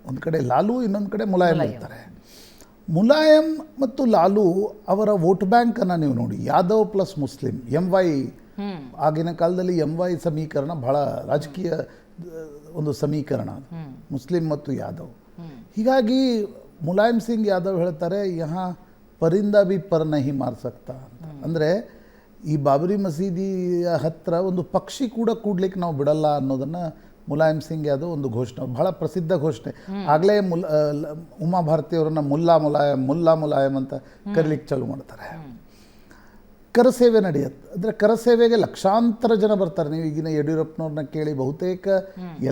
ಒಂದು ಕಡೆ ಲಾಲು, ಇನ್ನೊಂದು ಕಡೆ ಮುಲಾಯಂ ಇರ್ತಾರೆ. ಮುಲಾಯಂ ಮತ್ತು ಲಾಲು ಅವರ ವೋಟ್ ಬ್ಯಾಂಕನ್ನು ನೀವು ನೋಡಿ, ಯಾದವ್ ಪ್ಲಸ್ ಮುಸ್ಲಿಂ, MY, ಆಗಿನ ಕಾಲದಲ್ಲಿ MY ಸಮೀಕರಣ ಬಹಳ ರಾಜಕೀಯ ಒಂದು ಸಮೀಕರಣ, ಮುಸ್ಲಿಂ ಮತ್ತು ಯಾದವ್. ಹೀಗಾಗಿ ಮುಲಾಯಂ ಸಿಂಗ್ ಯಾದವ್ ಹೇಳ್ತಾರೆ, ಯಹಾ ಪರಿಂದ ಬಿ ಪರ್ ನಹಿ ಮಾರ್ ಸಕ್ತಾ ಅಂತ. ಅಂದರೆ ಈ ಬಾಬರಿ ಮಸೀದಿಯ ಹತ್ತಿರ ಒಂದು ಪಕ್ಷಿ ಕೂಡ ಕೂಡ್ಲಿಕ್ಕೆ ನಾವು ಬಿಡಲ್ಲ ಅನ್ನೋದನ್ನು ಮುಲಾಯಂ ಸಿಂಗ್ ಯಾದವ್ ಒಂದು ಘೋಷಣೆ, ಬಹಳ ಪ್ರಸಿದ್ಧ ಘೋಷಣೆ. ಆಗಲೇ ಉಮಾ ಭಾರತಿಯವರನ್ನ ಮುಲ್ಲಾ ಮುಲಾಯಂ ಅಂತ ಕರೀಲಿಕ್ಕೆ ಚಾಲು ಮಾಡ್ತಾರೆ. ಕರಸೇವೆ ನಡೆಯುತ್ತೆ. ಅಂದರೆ ಕರಸೇವೆಗೆ ಲಕ್ಷಾಂತರ ಜನ ಬರ್ತಾರೆ. ನೀವು ಈಗಿನ ಯಡಿಯೂರಪ್ಪನವ್ರನ್ನ ಕೇಳಿ, ಬಹುತೇಕ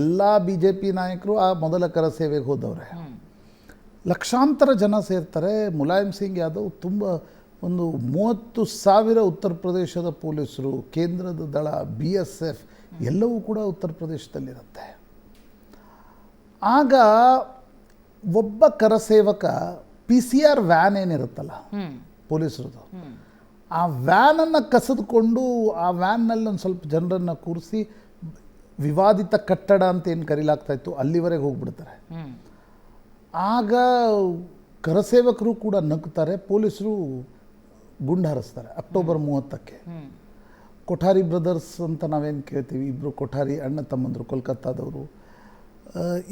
ಎಲ್ಲ BJP ನಾಯಕರು ಆ ಮೊದಲ ಕರಸೇವೆಗೆ ಹೋದವ್ರೆ. ಲಕ್ಷಾಂತರ ಜನ ಸೇರ್ತಾರೆ. ಮುಲಾಯಂ ಸಿಂಗ್ ಯಾದವ್ ತುಂಬ ಒಂದು 30,000 ಉತ್ತರ ಪ್ರದೇಶದ ಪೊಲೀಸರು, ಕೇಂದ್ರದ ದಳ, BSF ಎಲ್ಲವೂ ಕೂಡ ಉತ್ತರ ಪ್ರದೇಶದಲ್ಲಿರುತ್ತೆ. ಆಗ ಒಬ್ಬ ಕರಸೇವಕ PCR ವ್ಯಾನ್ ಏನಿರುತ್ತಲ್ಲ ಪೊಲೀಸರದು, ಆ ವ್ಯಾನನ್ನು ಕಸಿದುಕೊಂಡು ಆ ವ್ಯಾನ್ನಲ್ಲಿ ಒಂದು ಸ್ವಲ್ಪ ಜನರನ್ನು ಕೂರಿಸಿ ವಿವಾದಿತ ಕಟ್ಟಡ ಅಂತ ಏನು ಕರೀಲಾಗ್ತಾ ಇತ್ತು ಅಲ್ಲಿವರೆಗೆ ಹೋಗ್ಬಿಡ್ತಾರೆ. ಆಗ ಕರಸೇವಕರು ಕೂಡ ನಗ್ತಾರೆ, ಪೊಲೀಸರು ಗುಂಡು ಹಾರಿಸ್ತಾರೆ. ಅಕ್ಟೋಬರ್ 30ಕ್ಕೆ ಕೊಠಾರಿ ಬ್ರದರ್ಸ್ ಅಂತ ನಾವೇನು ಕೇಳ್ತೀವಿ, ಇಬ್ಬರು ಕೊಠಾರಿ ಅಣ್ಣ ತಮ್ಮಂದರು ಕೋಲ್ಕತ್ತಾದವರು,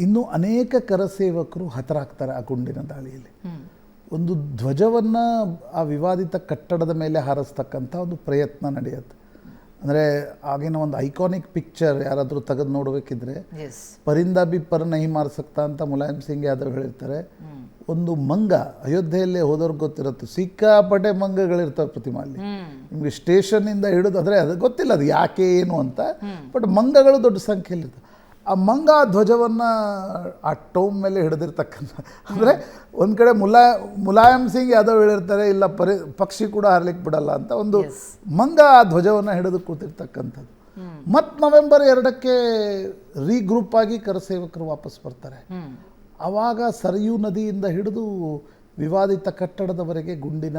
ಇನ್ನೂ ಅನೇಕ ಕರಸೇವಕರು ಹತರಾಗ್ತಾರೆ ಆ ಗುಂಡಿನ ದಾಳಿಯಲ್ಲಿ. ಒಂದು ಧ್ವಜವನ್ನು ಆ ವಿವಾದಿತ ಕಟ್ಟಡದ ಮೇಲೆ ಹಾರಿಸ್ತಕ್ಕಂಥ ಒಂದು ಪ್ರಯತ್ನ ನಡೆಯುತ್ತೆ. ಅಂದರೆ ಆಗಿನ ಒಂದು ಐಕಾನಿಕ್ ಪಿಕ್ಚರ್ ಯಾರಾದರೂ ತೆಗೆದು ನೋಡಬೇಕಿದ್ರೆ, ಪರಿಂದ ಬಿ ಪರ್ ನಹಿ ಮಾರ್ ಸಕ್ತಾ ಅಂತ ಮುಲಾಯಂ ಸಿಂಗ್ ಯಾದವ್ ಹೇಳಿರ್ತಾರೆ. ಒಂದು ಮಂಗ, ಅಯೋಧ್ಯೆಯಲ್ಲೇ ಹೋದವ್ರಿಗೆ ಗೊತ್ತಿರುತ್ತೆ, ಸಿಕ್ಕಾಪಟ್ಟೆ ಮಂಗಗಳಿರ್ತವೆ ಪ್ರತಿಮಾಲ್ಲಿ. ನಿಮಗೆ ಸ್ಟೇಷನ್ನಿಂದ ಹಿಡಿದು, ಅಂದರೆ ಅದು ಗೊತ್ತಿಲ್ಲ ಅದು ಯಾಕೆ ಏನು ಅಂತ, ಬಟ್ ಮಂಗಗಳು ದೊಡ್ಡ ಸಂಖ್ಯೆಯಲ್ಲಿರ್ತವೆ. ಆ ಮಂಗ ಧ್ವಜವನ್ನು ಆ ಟೋಮ್ ಮೇಲೆ ಹಿಡಿದಿರ್ತಕ್ಕಂಥ, ಅಂದರೆ ಒಂದು ಕಡೆ ಮುಲಾಯಂ ಸಿಂಗ್ ಯಾದವ್ ಹೇಳಿರ್ತಾರೆ, ಇಲ್ಲ ಪಕ್ಷಿ ಕೂಡ ಹಾರ್ಲಿಕ್ಕೆ ಬಿಡಲ್ಲ ಅಂತ, ಒಂದು ಮಂಗ ಆ ಧ್ವಜವನ್ನು ಹಿಡಿದು ಕೂತಿರ್ತಕ್ಕಂಥದ್ದು. ಮತ್ತು ನವೆಂಬರ್ 2ಕ್ಕೆ ರೀಗ್ರೂಪ್ ಆಗಿ ಕರಸೇವಕರು ವಾಪಸ್ ಬರ್ತಾರೆ. ಆವಾಗ ಸರಯೂ ನದಿಯಿಂದ ಹಿಡಿದು ವಿವಾದಿತ ಕಟ್ಟಡದವರೆಗೆ ಗುಂಡಿನ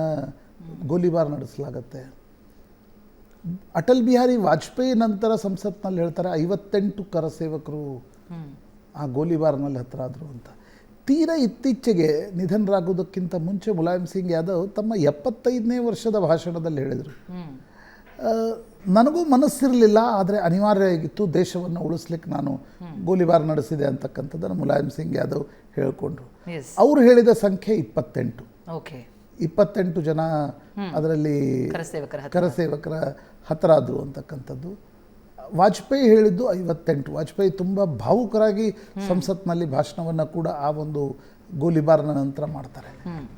ಗೋಲಿಬಾರ್ ನಡೆಸಲಾಗತ್ತೆ. ಅಟಲ್ ಬಿಹಾರಿ ವಾಜಪೇಯಿ ನಂತರ ಸಂಸತ್ನಲ್ಲಿ ಹೇಳ್ತಾರೆ 58 ಕರಸೇವಕರು ಆ ಗೋಲಿಬಾರ್ನಲ್ಲಿ ಹತ್ರ ಆದರು ಅಂತ. ತೀರಾ ಇತ್ತೀಚೆಗೆ ನಿಧನರಾಗೋದಕ್ಕಿಂತ ಮುಂಚೆ ಮುಲಾಯಂ ಸಿಂಗ್ ಯಾದವ್ ತಮ್ಮ 75ನೇ ವರ್ಷದ ಭಾಷಣದಲ್ಲಿ ಹೇಳಿದರು, ನನಗೂ ಮನಸ್ಸಿರಲಿಲ್ಲ, ಆದರೆ ಅನಿವಾರ್ಯ ಆಗಿತ್ತು, ದೇಶವನ್ನು ಉಳಿಸ್ಲಿಕ್ಕೆ ನಾನು ಗೋಲಿಬಾರ್ ನಡೆಸಿದೆ ಅಂತಕ್ಕಂಥದ್ದನ್ನು ಮುಲಾಯಂ ಸಿಂಗ್ ಯಾದವ್ ಹೇಳಿಕೊಂಡ್ರು. ಅವರು ಹೇಳಿದ ಸಂಖ್ಯೆ 28 ಜನ ಅದರಲ್ಲಿ ಕರಸೇವಕರ ಹತರಾದರು ಅಂತಕ್ಕಂಥದ್ದು. ವಾಜಪೇಯಿ ಹೇಳಿದ್ದು 58. ವಾಜಪೇಯಿ ತುಂಬ ಭಾವುಕರಾಗಿ ಸಂಸತ್ನಲ್ಲಿ ಭಾಷಣವನ್ನು ಕೂಡ ಆ ಒಂದು ಗೋಲಿಬಾರ್ನ ನಂತರ ಮಾಡ್ತಾರೆ.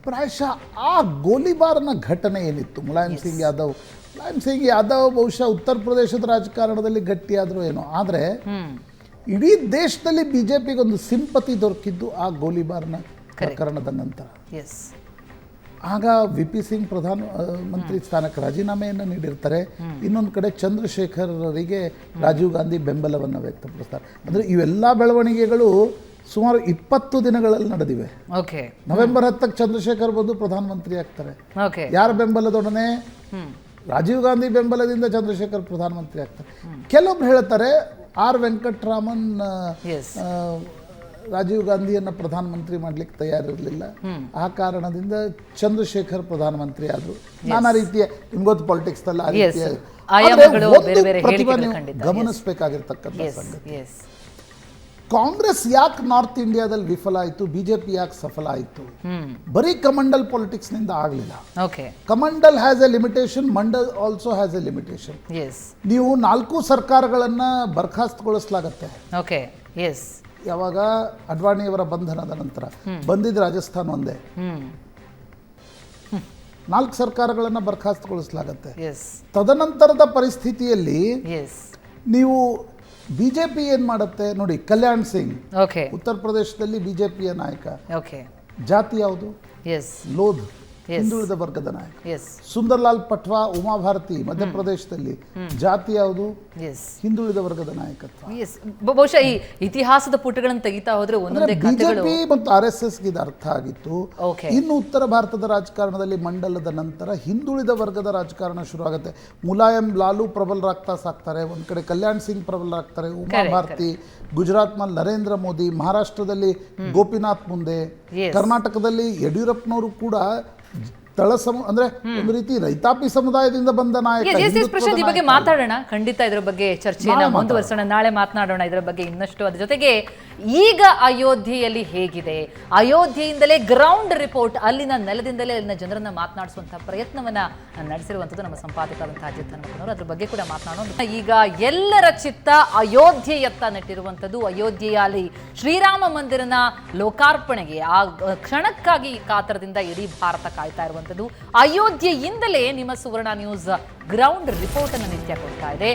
ಪ್ರಾಯಶಃ ಆ ಗೋಲಿಬಾರ್ನ ಘಟನೆ ಏನಿತ್ತು, ಮುಲಾಯಂ ಸಿಂಗ್ ಯಾದವ್ ಬಹುಶಃ ಉತ್ತರ ಪ್ರದೇಶದ ರಾಜಕಾರಣದಲ್ಲಿ ಗಟ್ಟಿಯಾದರೂ ಏನೋ, ಆದರೆ ಇಡೀ ದೇಶದಲ್ಲಿ BJPಗೆ ಒಂದು ಸಿಂಪತಿ ದೊರಕಿದ್ದು ಆ ಗೋಲಿಬಾರ್ನ ಪ್ರಕರಣದ ನಂತರ. ಆಗ VP ಸಿಂಗ್ ಪ್ರಧಾನ ಮಂತ್ರಿ ಸ್ಥಾನಕ್ಕೆ ರಾಜೀನಾಮೆಯನ್ನು ನೀಡಿರ್ತಾರೆ. ಇನ್ನೊಂದು ಕಡೆ ಚಂದ್ರಶೇಖರರಿಗೆ ರಾಜೀವ್ ಗಾಂಧಿ ಬೆಂಬಲವನ್ನು ವ್ಯಕ್ತಪಡಿಸ್ತಾರೆ. ಅಂದರೆ ಇವೆಲ್ಲ ಬೆಳವಣಿಗೆಗಳು ಸುಮಾರು 20 ದಿನಗಳಲ್ಲಿ ನಡೆದಿವೆ. ನವೆಂಬರ್ 10ಕ್ಕೆ ಚಂದ್ರಶೇಖರ್ ಬಂದು ಪ್ರಧಾನಮಂತ್ರಿ ಆಗ್ತಾರೆ. ಯಾರ ಬೆಂಬಲದೊಡನೆ? ರಾಜೀವ್ ಗಾಂಧಿ ಬೆಂಬಲದಿಂದ ಚಂದ್ರಶೇಖರ್ ಪ್ರಧಾನಮಂತ್ರಿ ಆಗ್ತಾರೆ. ಕೆಲವೊಬ್ರು ಹೇಳ್ತಾರೆ ಆರ್ ವೆಂಕಟರಾಮನ್ ರಾಜೀವ್ ಗಾಂಧಿಯನ್ನು ಪ್ರಧಾನಮಂತ್ರಿ ಮಾಡ್ಲಿಕ್ಕೆ ತಯಾರಿರಲಿಲ್ಲ, ಆ ಕಾರಣದಿಂದ ಚಂದ್ರಶೇಖರ್ ಪ್ರಧಾನಮಂತ್ರಿ ಆದರು. ನಾನಾ ರೀತಿಯ ನಿಮ್ಗೆ ಗೊತ್ತು ಪಾಲಿಟಿಕ್ಸ್ನಲ್ಲಿ ಆ ರೀತಿಯ ಪ್ರತಿಭೆ ಗಮನಿಸಬೇಕಾಗಿರ್ತಕ್ಕಂಥ ಸಂಗತಿ. ಕಾಂಗ್ರೆಸ್ ಯಾಕೆ ನಾರ್ತ್ ಇಂಡಿಯಾದಲ್ಲಿ ವಿಫಲ ಆಯಿತು, BJP ಯಾಕೆ ಸಫಲ ಆಯಿತು? ಬರೀ ಕಮಂಡಲ್ ಪಾಲಿಟಿಕ್ಸ್ನಿಂದ ಆಗಲಿಲ್ಲ. Kamandal has a limitation, Mandal also has a limitation. ನೀವು 4 ಸರ್ಕಾರಗಳನ್ನು ಬರ್ಖಾಸ್ತಗೊಳಿಸಲಾಗತ್ತೆ. ಯಾವಾಗ ಅಡ್ವಾಣಿಯವರ ಬಂಧನದ ನಂತರ ಬಂದಿದ್ದ ರಾಜಸ್ಥಾನ ಒಂದೇ, 4 ಸರ್ಕಾರಗಳನ್ನು ಬರ್ಖಾಸ್ತಗೊಳಿಸಲಾಗತ್ತೆ. ತದನಂತರದ ಪರಿಸ್ಥಿತಿಯಲ್ಲಿ ನೀವು BJP ಏನ್ ಮಾಡುತ್ತೆ ನೋಡಿ, ಕಲ್ಯಾಣ್ ಸಿಂಗ್ ಉತ್ತರ ಪ್ರದೇಶದಲ್ಲಿ BJPಯ ನಾಯಕ. ಜಾತಿ ಯಾವುದು? ಲೋಧ್, ಹಿಂದುಳಿದ ವರ್ಗದ ನಾಯಕ. ಸುಂದರ್ಲಾಲ್ ಪಟ್ವಾ, ಉಮಾ ಭಾರತಿ ಮಧ್ಯಪ್ರದೇಶದಲ್ಲಿ ಜಾತಿ ಯಾವುದು? ಹಿಂದುಳಿದ ವರ್ಗದ ನಾಯಕತ್ವ. ಬಹುಶಃ ಈ ಇತಿಹಾಸದ ಪುಟಗಳನ್ನು ತೆಗಿತಾ ಹೋದ್ರೆ ಒಂದೊಂದೇ ಕಥೆಗಳು. BJP ಮತ್ತು RSS ಇದು ಅರ್ಥ ಆಗಿತ್ತು. ಇನ್ನು ಉತ್ತರ ಭಾರತದ ರಾಜಕಾರಣದಲ್ಲಿ ಮಂಡಲದ ನಂತರ ಹಿಂದುಳಿದ ವರ್ಗದ ರಾಜಕಾರಣ ಶುರು ಆಗುತ್ತೆ. ಮುಲಾಯಂ ಲಾಲು ಪ್ರಬಲರಾಗ್ತಾ ಸಾಕ್ತಾರೆ, ಒಂದ್ ಕಡೆ ಕಲ್ಯಾಣ್ ಸಿಂಗ್ ಪ್ರಬಲರಾಗ್ತಾರೆ, ಉಮಾ ಭಾರತಿ, ಗುಜರಾತ್ನಲ್ಲಿ ನರೇಂದ್ರ ಮೋದಿ, ಮಹಾರಾಷ್ಟ್ರದಲ್ಲಿ ಗೋಪಿನಾಥ್ ಮುಂದೆ, ಕರ್ನಾಟಕದಲ್ಲಿ ಯಡಿಯೂರಪ್ಪನವರು ಕೂಡ ಅಂದ್ರೆ ಒಂದು ರೀತಿ ರೈತಾಪಿ ಸಮುದಾಯದಿಂದ ಬಂದ ನಾಯಕ. ಈ ಬಗ್ಗೆ ಮಾತಾಡೋಣ, ಖಂಡಿತ ಇದರ ಬಗ್ಗೆ ಚರ್ಚೆಯನ್ನು ಮುಂದುವರಿಸೋಣ, ನಾಳೆ ಮಾತನಾಡೋಣ ಇದರ ಬಗ್ಗೆ ಇನ್ನಷ್ಟು. ಅದ್ರ ಜೊತೆಗೆ ಈಗ ಅಯೋಧ್ಯೆಯಲ್ಲಿ ಹೇಗಿದೆ, ಅಯೋಧ್ಯೆಯಿಂದಲೇ ಗ್ರೌಂಡ್ ರಿಪೋರ್ಟ್, ಅಲ್ಲಿನ ನೆಲದಿಂದಲೇ ಅಲ್ಲಿನ ಜನರನ್ನ ಮಾತನಾಡಿಸುವಂತಹ ಪ್ರಯತ್ನವನ್ನ ನಡೆಸಿರುವಂಥದ್ದು ನಮ್ಮ ಸಂಪಾದಕರಾದಂತಹ ಅಜಿತ್ ಹನುಮಕ್ಕನವರು. ಅದ್ರ ಬಗ್ಗೆ ಕೂಡ ಮಾತನಾಡೋಣ. ಈಗ ಎಲ್ಲರ ಚಿತ್ತ ಅಯೋಧ್ಯೆಯತ್ತ ನೆಟ್ಟಿರುವಂಥದ್ದು. ಅಯೋಧ್ಯೆಯಲ್ಲಿ ಶ್ರೀರಾಮ ಮಂದಿರನ ಲೋಕಾರ್ಪಣೆಗೆ ಆ ಕ್ಷಣಕ್ಕಾಗಿ ಕಾತರದಿಂದ ಇಡೀ ಭಾರತ ಕಾಯ್ತಾ ಇರುವಂಥದ್ದು. ಅಯೋಧ್ಯೆಯಿಂದಲೇ ನಿಮ್ಮ ಸುವರ್ಣ ನ್ಯೂಸ್ ಗ್ರೌಂಡ್ ರಿಪೋರ್ಟ್ ಅನ್ನು ನಿತ್ಯ ಕೊಡ್ತಾ ಇದೆ.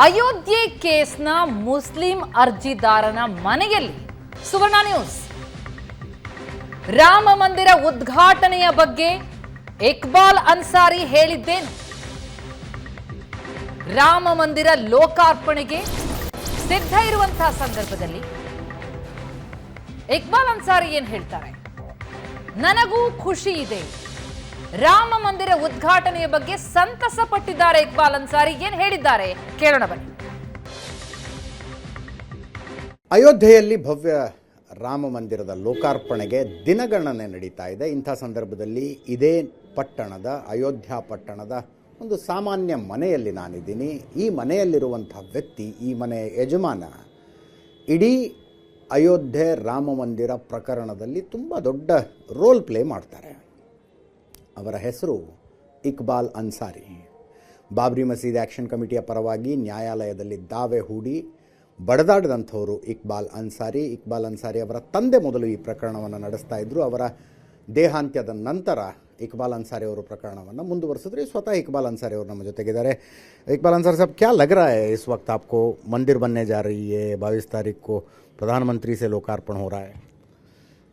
ಅಯೋಧ್ಯೆ ಕೇಸ್ನ ಮುಸ್ಲಿಂ ಅರ್ಜಿದಾರನ ಮನೆಯಲ್ಲಿ ಸುವರ್ಣ ನ್ಯೂಸ್ ರಾಮ ಮಂದಿರ ಉದ್ಘಾಟನೆಯ ಬಗ್ಗೆ ಇಕ್ಬಾಲ್ ಅನ್ಸಾರಿ ಹೇಳಿದ್ದೇನು, ರಾಮ ಮಂದಿರ ಲೋಕಾರ್ಪಣೆಗೆ ಸಿದ್ಧ ಇರುವಂತಹ ಸಂದರ್ಭದಲ್ಲಿ ಇಕ್ಬಾಲ್ ಅನ್ಸಾರಿ ಏನ್ ಹೇಳ್ತಾರೆ, ನನಗೂ ಖುಷಿ ಇದೆ, ರಾಮ ಮಂದಿರ ಉದ್ಘಾಟನೆಯ ಬಗ್ಗೆ ಸಂತಸ ಪಟ್ಟಿದ್ದಾರೆ ಇಕ್ಬಾಲ್ ಅನ್ಸಾರಿ. ಏನ್ ಹೇಳಿದ್ದಾರೆ ಕೇಳೋಣ ಬನ್ನಿ. ಅಯೋಧ್ಯೆಯಲ್ಲಿ ಭವ್ಯ ರಾಮ ಮಂದಿರದ ಲೋಕಾರ್ಪಣೆಗೆ ದಿನಗಣನೆ ನಡೀತಾ ಇದೆ. ಇಂಥ ಸಂದರ್ಭದಲ್ಲಿ ಇದೇ ಪಟ್ಟಣದ ಅಯೋಧ್ಯ ಪಟ್ಟಣದ ಒಂದು ಸಾಮಾನ್ಯ ಮನೆಯಲ್ಲಿ ನಾನಿದ್ದೀನಿ. ಈ ಮನೆಯಲ್ಲಿರುವಂಥ ವ್ಯಕ್ತಿ, ಈ ಮನೆಯ ಯಜಮಾನ, ಇಡೀ ಅಯೋಧ್ಯೆ ರಾಮ ಮಂದಿರ ಪ್ರಕರಣದಲ್ಲಿ ತುಂಬ ದೊಡ್ಡ ರೋಲ್ ಪ್ಲೇ ಮಾಡ್ತಾರೆ. ಅವರ ಹೆಸರು ಇಕ್ಬಾಲ್ ಅನ್ಸಾರಿ. ಬಾಬ್ರಿ ಮಸೀದಿ ಆ್ಯಕ್ಷನ್ ಕಮಿಟಿಯ ಪರವಾಗಿ ನ್ಯಾಯಾಲಯದಲ್ಲಿ ದಾವೆ ಹೂಡಿ ಬಡದಾಡಿದಂಥವರು ಇಕ್ಬಾಲ್ ಅನ್ಸಾರಿ. ಇಕ್ಬಾಲ್ ಅನ್ಸಾರಿ ಅವರ ತಂದೆ ಮೊದಲು ಈ ಪ್ರಕರಣವನ್ನು ನಡೆಸ್ತಾ ಇದ್ದರು. ಅವರ ದೇಹಾಂತ್ಯದ ನಂತರ ಇಕ್ಬಾಲ್ ಅನ್ಸಾರಿ ಅವರು ಪ್ರಕರಣವನ್ನು ಮುಂದುವರಿಸಿದ್ರು. ಸ್ವತಃ ಇಕ್ಬಾಲ್ ಅನ್ಸಾರಿ ಅವರು ನಮ್ಮ ಜೊತೆಗಿದ್ದಾರೆ. ಇಕ್ಬಾಲ್ ಅನ್ಸಾರಿ साहब, क्या लग रहा है इस वक्त आपको? मंदिर बनने जा रही है, 22 तारीख को प्रधानमंत्री से लोकार्पण हो रहा है.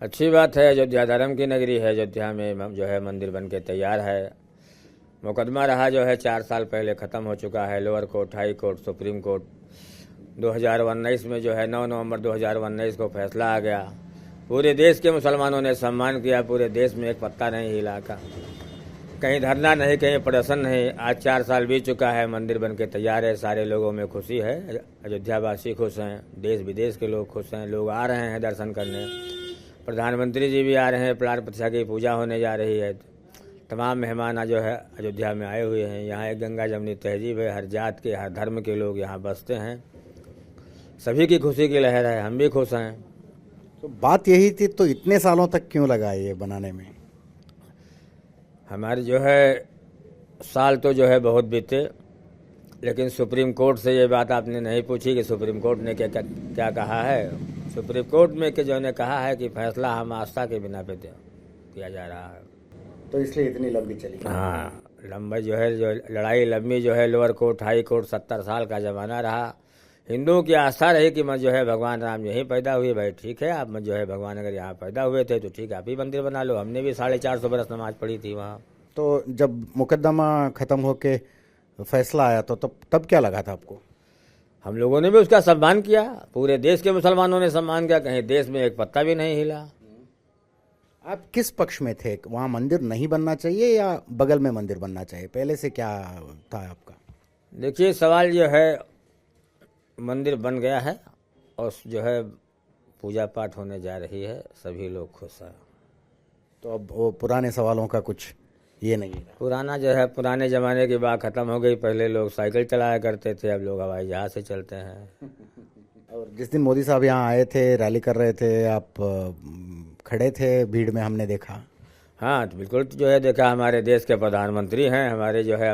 अच्छी बात है। अयोध्या धर्म की नगरी है। अयोध्या में जो है मंदिर बन के तैयार है। मुकदमा रहा जो है 4 साल पहले ख़त्म हो चुका है। Lower court, high court, supreme court. 2019 में जो है 9 नवंबर 2019 को फैसला आ गया। पूरे देश के मुसलमानों ने सम्मान किया। पूरे देश में एक पत्ता नहीं हिला का, कहीं धरना नहीं, कहीं प्रदर्शन नहीं। आज 4 साल बीत चुका है, मंदिर बन के तैयार है। सारे लोगों में खुशी है। अयोध्यावासी खुश हैं, देश विदेश के लोग खुश हैं। लोग आ रहे हैं दर्शन करने। प्रधानमंत्री जी भी आ रहे हैं। प्राण प्रतिष्ठा की पूजा होने जा रही है। तमाम मेहमान जो है अयोध्या में आए हुए हैं। यहाँ एक गंगा जमनी तहजीब है। हर जात के, हर धर्म के लोग यहाँ बसते हैं। सभी की खुशी की लहर है। हम भी खुश हैं। तो बात यही थी, तो इतने सालों तक क्यों लगा ये बनाने में? हमारे जो है साल तो जो है बहुत बीते, लेकिन सुप्रीम कोर्ट से ये बात आपने नहीं पूछी कि सुप्रीम कोर्ट ने क्या कहा है। सुप्रीम कोर्ट में कि जो ने कहा है कि फैसला हम आस्था के बिना पे किया जा रहा है, तो इसलिए इतनी लंबी चली। हाँ, लंबा जो है, जो लड़ाई लंबी जो है, लोअर कोर्ट, हाई कोर्ट, 70 साल का जमाना रहा। हिंदुओं की आस्था रही कि मैं जो है भगवान राम यहीं पैदा हुए। भाई ठीक है, आप मैं जो है भगवान अगर यहाँ पैदा हुए थे तो ठीक है, आप ही मंदिर बना लो। हमने भी 450 बरस नमाज पढ़ी थी वहाँ। तो जब मुकदमा ख़त्म होके फैसला आया तो तब क्या लगा था आपको? हम लोगों ने भी उसका सम्मान किया। पूरे देश के मुसलमानों ने सम्मान किया। कहीं देश में एक पत्ता भी नहीं हिला। आप किस पक्ष में थे? वहाँ मंदिर नहीं बनना चाहिए या बगल में मंदिर बनना चाहिए? पहले से क्या था आपका? देखिए, सवाल जो है, मंदिर बन गया है और जो है पूजा पाठ होने जा रही है। सभी लोग खुश हैं। तो अब वो पुराने सवालों का कुछ ये नहीं है। पुराना जो है, पुराने ज़माने की बात ख़त्म हो गई। पहले लोग साइकिल चलाया करते थे, अब लोग हवाई जहाज से चलते हैं। और जिस दिन मोदी साहब यहाँ आए थे, रैली कर रहे थे, आप खड़े थे भीड़ में, हमने देखा। हाँ, तो बिल्कुल जो है देखा। हमारे देश के प्रधानमंत्री हैं। हमारे जो है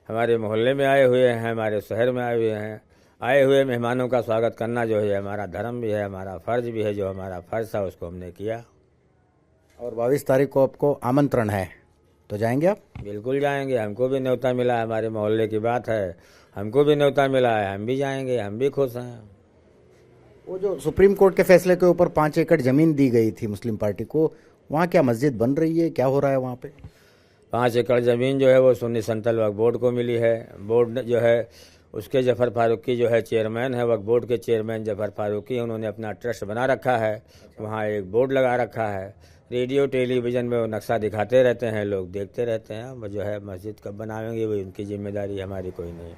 हमारे मोहल्ले में आए हुए हैं, हमारे शहर में आए हुए हैं। आए हुए मेहमानों का स्वागत करना जो है हमारा धर्म भी है, हमारा फ़र्ज भी है। जो हमारा फ़र्ज था उसको हमने किया। और 22 तारीख को आपको आमंत्रण है, तो जाएंगे आप? बिल्कुल जाएंगे। हमको भी न्योता मिला है। हमारे मोहल्ले की बात है, हमको भी न्योता मिला है। हम भी जाएंगे, हम भी खुश हैं। वो जो सुप्रीम कोर्ट के फैसले के ऊपर 5 एकड़ ज़मीन दी गई थी मुस्लिम पार्टी को, वहाँ क्या मस्जिद बन रही है? क्या हो रहा है वहाँ पे? 5 एकड़ ज़मीन जो है वो सुन्नी संतल वक्फ बोर्ड को मिली है। बोर्ड जो है उसके जफ़र फारूकी जो है चेयरमैन है। वक्फ बोर्ड के चेयरमैन जफ़र फारूकी, उन्होंने अपना ट्रस्ट बना रखा है। वहाँ एक बोर्ड लगा रखा है। रेडियो टेलीविज़न में वो नक्शा दिखाते रहते हैं, लोग देखते रहते हैं। वो जो है मस्जिद कब बनाएंगे वो उनकी जिम्मेदारी, हमारी कोई नहीं।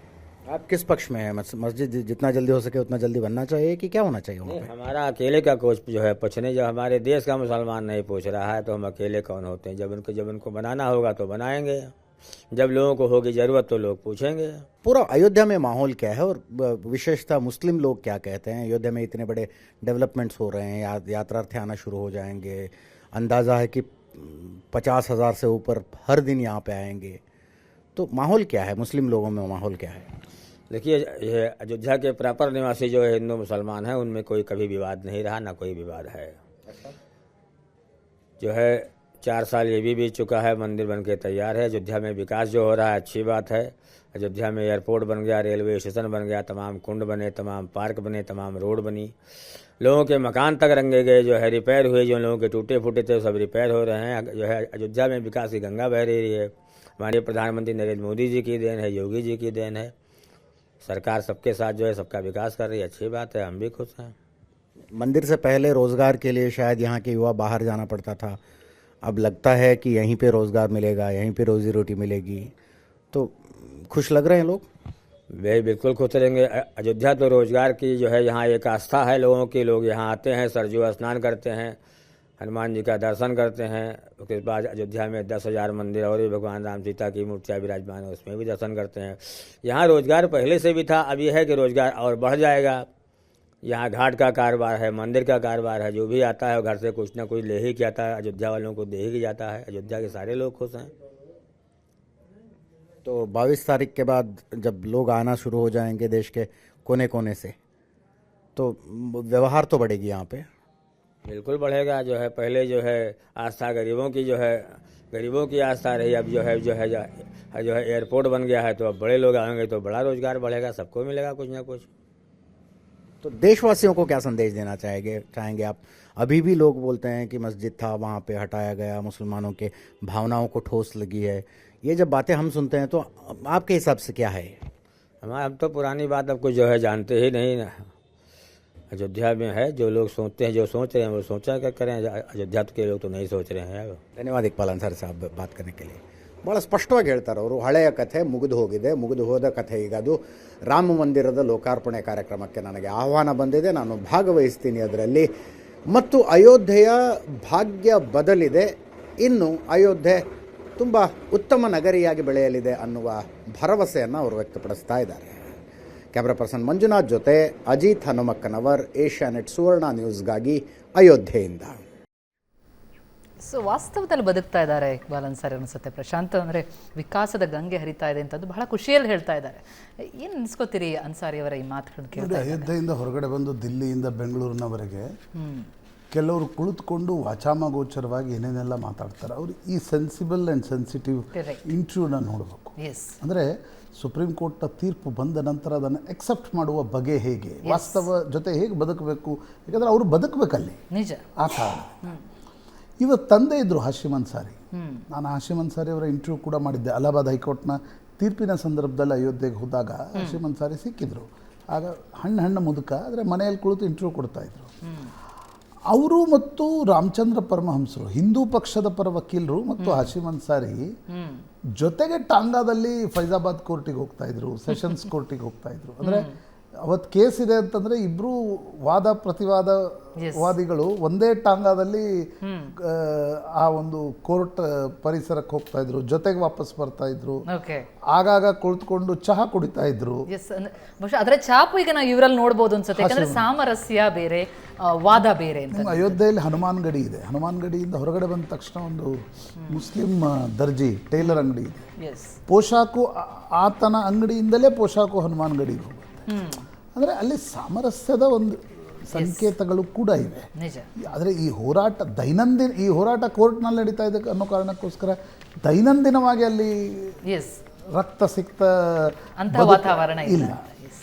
आप किस पक्ष में हैं? मस्जिद जितना जल्दी हो सके उतना जल्दी बनना चाहिए कि क्या होना चाहिए वहाँ पे? हमारा अकेले का कोच जो है पूछने, जब हमारे देश का मुसलमान नहीं पूछ रहा है तो हम अकेले कौन होते हैं? जब उनको बनाना होगा तो बनाएंगे। जब लोगों को होगी ज़रूरत तो लोग पूछेंगे। पूरा अयोध्या में माहौल क्या है और विशेषतः मुस्लिम लोग क्या कहते हैं? अयोध्या में इतने बड़े डेवलपमेंट्स हो रहे हैं, यात्रार्थी आना शुरू हो जाएंगे, अंदाज़ा है कि 50,000 से ऊपर हर दिन यहाँ पे आएंगे, तो माहौल क्या है? मुस्लिम लोगों में माहौल क्या है? देखिए, ये अयोध्या के प्रॉपर निवासी जो है हिंदू मुसलमान हैं, उनमें कोई कभी विवाद नहीं रहा, ना कोई विवाद है। जो है 4 साल ये भी बीत चुका है, मंदिर बन के तैयार है। अयोध्या में विकास जो हो रहा है अच्छी बात है। अयोध्या में एयरपोर्ट बन गया, रेलवे स्टेशन बन गया, तमाम कुंड बने, तमाम पार्क बने, तमाम रोड बनी, लोगों के मकान तक रंगे गए, जो है रिपेयर हुए, जो लोगों के टूटे फूटे थे सब रिपेयर हो रहे हैं। जो है अयोध्या में विकास की गंगा बह रही है। हमारे प्रधानमंत्री नरेंद्र मोदी जी की देन है, योगी जी की देन है। सरकार सबके साथ जो है सबका विकास कर रही है, अच्छी बात है, हम भी खुश हैं। मंदिर से पहले रोजगार के लिए शायद यहाँ के युवा बाहर जाना पड़ता था, अब लगता है कि यहीं पे रोजगार मिलेगा, यहीं पे रोजी रोटी मिलेगी, तो खुश लग रहे हैं लोग? वे बिल्कुल खुश रहेंगे। अयोध्या तो रोजगार की जो है यहाँ एक आस्था है लोगों की। लोग यहाँ आते हैं, सरजू स्नान करते हैं, हनुमान जी का दर्शन करते हैं। उसके बाद अयोध्या में 10,000 मंदिर और भी भगवान राम सीता की मूर्तियाँ विराजमान है, उसमें भी दर्शन करते हैं। यहाँ रोजगार पहले से भी था, अब यह है कि रोजगार और बढ़ जाएगा। यहाँ घाट का कारोबार है, मंदिर का कारोबार है, जो भी आता है घर से कुछ ना कुछ ले ही के आता है, अयोध्या वालों को दे ही जाता है। अयोध्या के सारे लोग खुश हैं। तो 22 तारीख के बाद जब लोग आना शुरू हो जाएंगे देश के कोने कोने से, तो व्यवहार तो बढ़ेगी यहाँ पे? बिल्कुल बढ़ेगा। जो है पहले जो है आस्था गरीबों की, जो है गरीबों की आस्था रही, अब जो है एयरपोर्ट बन गया है, तो अब बड़े लोग आएंगे तो बड़ा रोजगार बढ़ेगा, सबको मिलेगा कुछ ना कुछ। तो देशवासियों को क्या संदेश देना चाहेंगे आप? अभी भी लोग बोलते हैं कि मस्जिद था वहाँ पे हटाया गया, मुसलमानों के भावनाओं को ठोस लगी है। ये जब बातें हम सुनते हैं तो आपके हिसाब से क्या है? हम तो पुरानी बात अब कुछ जो है जानते ही नहीं ना। अयोध्या में है, जो लोग सोचते हैं, जो सोच रहे हैं वो सोचा क्या करें। अयोध्या के लोग तो नहीं सोच रहे हैं। ಧನ್ಯವಾದ ಇಕ್ಬಾಲ್ ಅನ್ಸಾರಿ ಸಾಬ್ ಬಾತ್ करने के लिए। ಭಾಳ ಸ್ಪಷ್ಟವಾಗಿ ಹೇಳ್ತಾರೆ ಅವರು, ಹಳೆಯ ಕಥೆ ಮುಗಿದು ಹೋಗಿದೆ, ಮುಗಿದು ಹೋದ ಕಥೆ ಈಗ ಅದು ರಾಮ ಮಂದಿರದ ಲೋಕಾರ್ಪಣೆ ಕಾರ್ಯಕ್ರಮಕ್ಕೆ ನನಗೆ ಆಹ್ವಾನ ಬಂದಿದೆ, ನಾನು ಭಾಗವಹಿಸ್ತೀನಿ ಅದರಲ್ಲಿ, ಮತ್ತು ಅಯೋಧ್ಯೆಯ ಭಾಗ್ಯ ಬದಲಿದೆ, ಇನ್ನು ಅಯೋಧ್ಯೆ ತುಂಬ ಉತ್ತಮ ನಗರಿಯಾಗಿ ಬೆಳೆಯಲಿದೆ ಅನ್ನುವ ಭರವಸೆಯನ್ನು ಅವರು ವ್ಯಕ್ತಪಡಿಸ್ತಾ ಇದ್ದಾರೆ. ಕ್ಯಾಮ್ರಾ ಪರ್ಸನ್ ಮಂಜುನಾಥ್ ಜೊತೆ ಅಜಿತ್ ಹನುಮಕ್ಕನವರ್, ಏಷ್ಯಾನೆಟ್ ಸುವರ್ಣ ನ್ಯೂಸ್ಗಾಗಿ ಅಯೋಧ್ಯೆಯಿಂದ. ಸೊ ವಾಸ್ತವದಲ್ಲಿ ಬದುಕ್ತಾ ಇದ್ದಾರೆ ಇಕ್ಬಾಲ್ ಅನ್ಸಾರಿ ಅನಿಸುತ್ತೆ. ಪ್ರಶಾಂತ್ ಅಂದರೆ ವಿಕಾಸದ ಗಂಗೆ ಹರಿತಾ ಇದೆ ಅಂತದ್ದು ಬಹಳ ಖುಷಿಯಲ್ಲಿ ಹೇಳ್ತಾ ಇದ್ದಾರೆ. ಏನು ಅನ್ಸ್ಕೋತೀರಿ ಅನ್ಸಾರಿ ಅವರ ಈ ಮಾತುಗಳನ್ನು ಕೇಳಿ? ಅಯೋಧ್ಯೆಯಿಂದ ಹೊರಗಡೆ ಬಂದು ದಿಲ್ಲಿಯಿಂದ ಬೆಂಗಳೂರಿನವರೆಗೆ ಕೆಲವರು ಕುಳಿತುಕೊಂಡು ವಾಚಾಮಗೋಚರವಾಗಿ ಏನೇನೆಲ್ಲ ಮಾತಾಡ್ತಾರೆ. ಅವರು ಈ ಸೆನ್ಸಿಬಲ್ ಆ್ಯಂಡ್ ಸೆನ್ಸಿಟಿವ್ ಇಂಟರ್ವ್ಯೂನ ನೋಡಬೇಕು. ಅಂದರೆ ಸುಪ್ರೀಂ ಕೋರ್ಟ್ನ ತೀರ್ಪು ಬಂದ ನಂತರ ಅದನ್ನು ಎಕ್ಸೆಪ್ಟ್ ಮಾಡುವ ಬಗೆ ಹೇಗೆ, ವಾಸ್ತವ ಜೊತೆ ಹೇಗೆ ಬದುಕಬೇಕು, ಯಾಕಂದರೆ ಅವರು ಬದುಕಬೇಕಲ್ಲಿ ನಿಜ. ಆ ಕಾರಣ ಇವತ್ತು ತಂದೆ ಇದ್ದರು ಹಾಶಿಮ್ ಅನ್ಸಾರಿ. ನಾನು ಹಾಶಿಮ್ ಅನ್ಸಾರಿ ಅವರ ಇಂಟರ್ವ್ಯೂ ಕೂಡ ಮಾಡಿದ್ದೆ. ಅಲಹಾಬಾದ್ ಹೈಕೋರ್ಟ್ನ ತೀರ್ಪಿನ ಸಂದರ್ಭದಲ್ಲಿ ಅಯೋಧ್ಯೆಗೆ ಹೋದಾಗ ಹಾಶಿಮ್ ಅನ್ಸಾರಿ ಸಿಕ್ಕಿದ್ರು. ಆಗ ಹಣ್ಣು ಮುದುಕ, ಆದರೆ ಮನೆಯಲ್ಲಿ ಕುಳಿತು ಇಂಟರ್ವ್ಯೂ ಕೊಡ್ತಾಯಿದ್ರು. ಅವರು ಮತ್ತು ರಾಮಚಂದ್ರ ಪರಮಹಂಸರು, ಹಿಂದೂ ಪಕ್ಷದ ಪರ ವಕೀಲರು, ಮತ್ತು ಹಾಶಿಮ್ ಅನ್ಸಾರಿ ಜೊತೆಗೆ ಟಾಂಗಾದಲ್ಲಿ ಫೈಜಾಬಾದ್ ಕೋರ್ಟಿಗೆ ಹೋಗ್ತಾಯಿದ್ರು, ಸೆಷನ್ಸ್ ಕೋರ್ಟಿಗೆ ಹೋಗ್ತಾಯಿದ್ರು. ಅಂದರೆ ಅವತ್ತು ಕೇಸ್ ಇದೆ ಅಂತಂದರೆ ಇಬ್ಬರು ವಾದ ಪ್ರತಿವಾದ ವಾದಿಗಳು ಒಂದೇ ಟಾಂಗಾದಲ್ಲಿ ಆ ಒಂದು ಕೋರ್ಟ್ ಪರಿಸರಕ್ಕೆ ಹೋಗ್ತಾ ಇದ್ರು, ಜೊತೆಗೆ ವಾಪಸ್ ಬರ್ತಾ ಇದ್ರು, ಆಗಾಗ ಕುಳಿತುಕೊಂಡು ಚಹಾ ಕುಡಿತಾ ಇದ್ರು. ಅದರ ಛಾಪು ಈಗ ನಾವು ಇವರಲ್ಲಿ ನೋಡ್ಬೋದು ಅನ್ಸುತ್ತೆ, ಯಾಕಂದ್ರೆ ಸಾಮರಸ್ಯ ಬೇರೆ, ವಾದ ಬೇರೆ. ಅಯೋಧ್ಯೆಯಲ್ಲಿ ಹನುಮಾನ್ ಗಡಿ ಇದೆ. ಹನುಮಾನ್ ಗಡಿಯಿಂದ ಹೊರಗಡೆ ಬಂದ ತಕ್ಷಣ ಒಂದು ಮುಸ್ಲಿಂ ದರ್ಜಿ ಟೈಲರ್ ಅಂಗಡಿ ಇದೆ. ಪೋಷಾಕು ಆತನ ಅಂಗಡಿಯಿಂದಲೇ ಪೋಷಾಕು ಹನುಮಾನ್ ಗಡಿಗೆ ಹೋಗುತ್ತೆ. ಅಂದರೆ ಅಲ್ಲಿ ಸಾಮರಸ್ಯದ ಒಂದು ಸಂಕೇತಗಳು ಕೂಡ ಇವೆ. ಆದರೆ ಈ ಹೋರಾಟ ಕೋರ್ಟ್ನಲ್ಲಿ ನಡೀತಾ ಇದೆ ಅನ್ನೋ ಕಾರಣಕ್ಕೋಸ್ಕರ ದೈನಂದಿನವಾಗಿ ಅಲ್ಲಿ ರಕ್ತ ಸಿಕ್ತ ವಾತಾವರಣ ಇಲ್ಲ.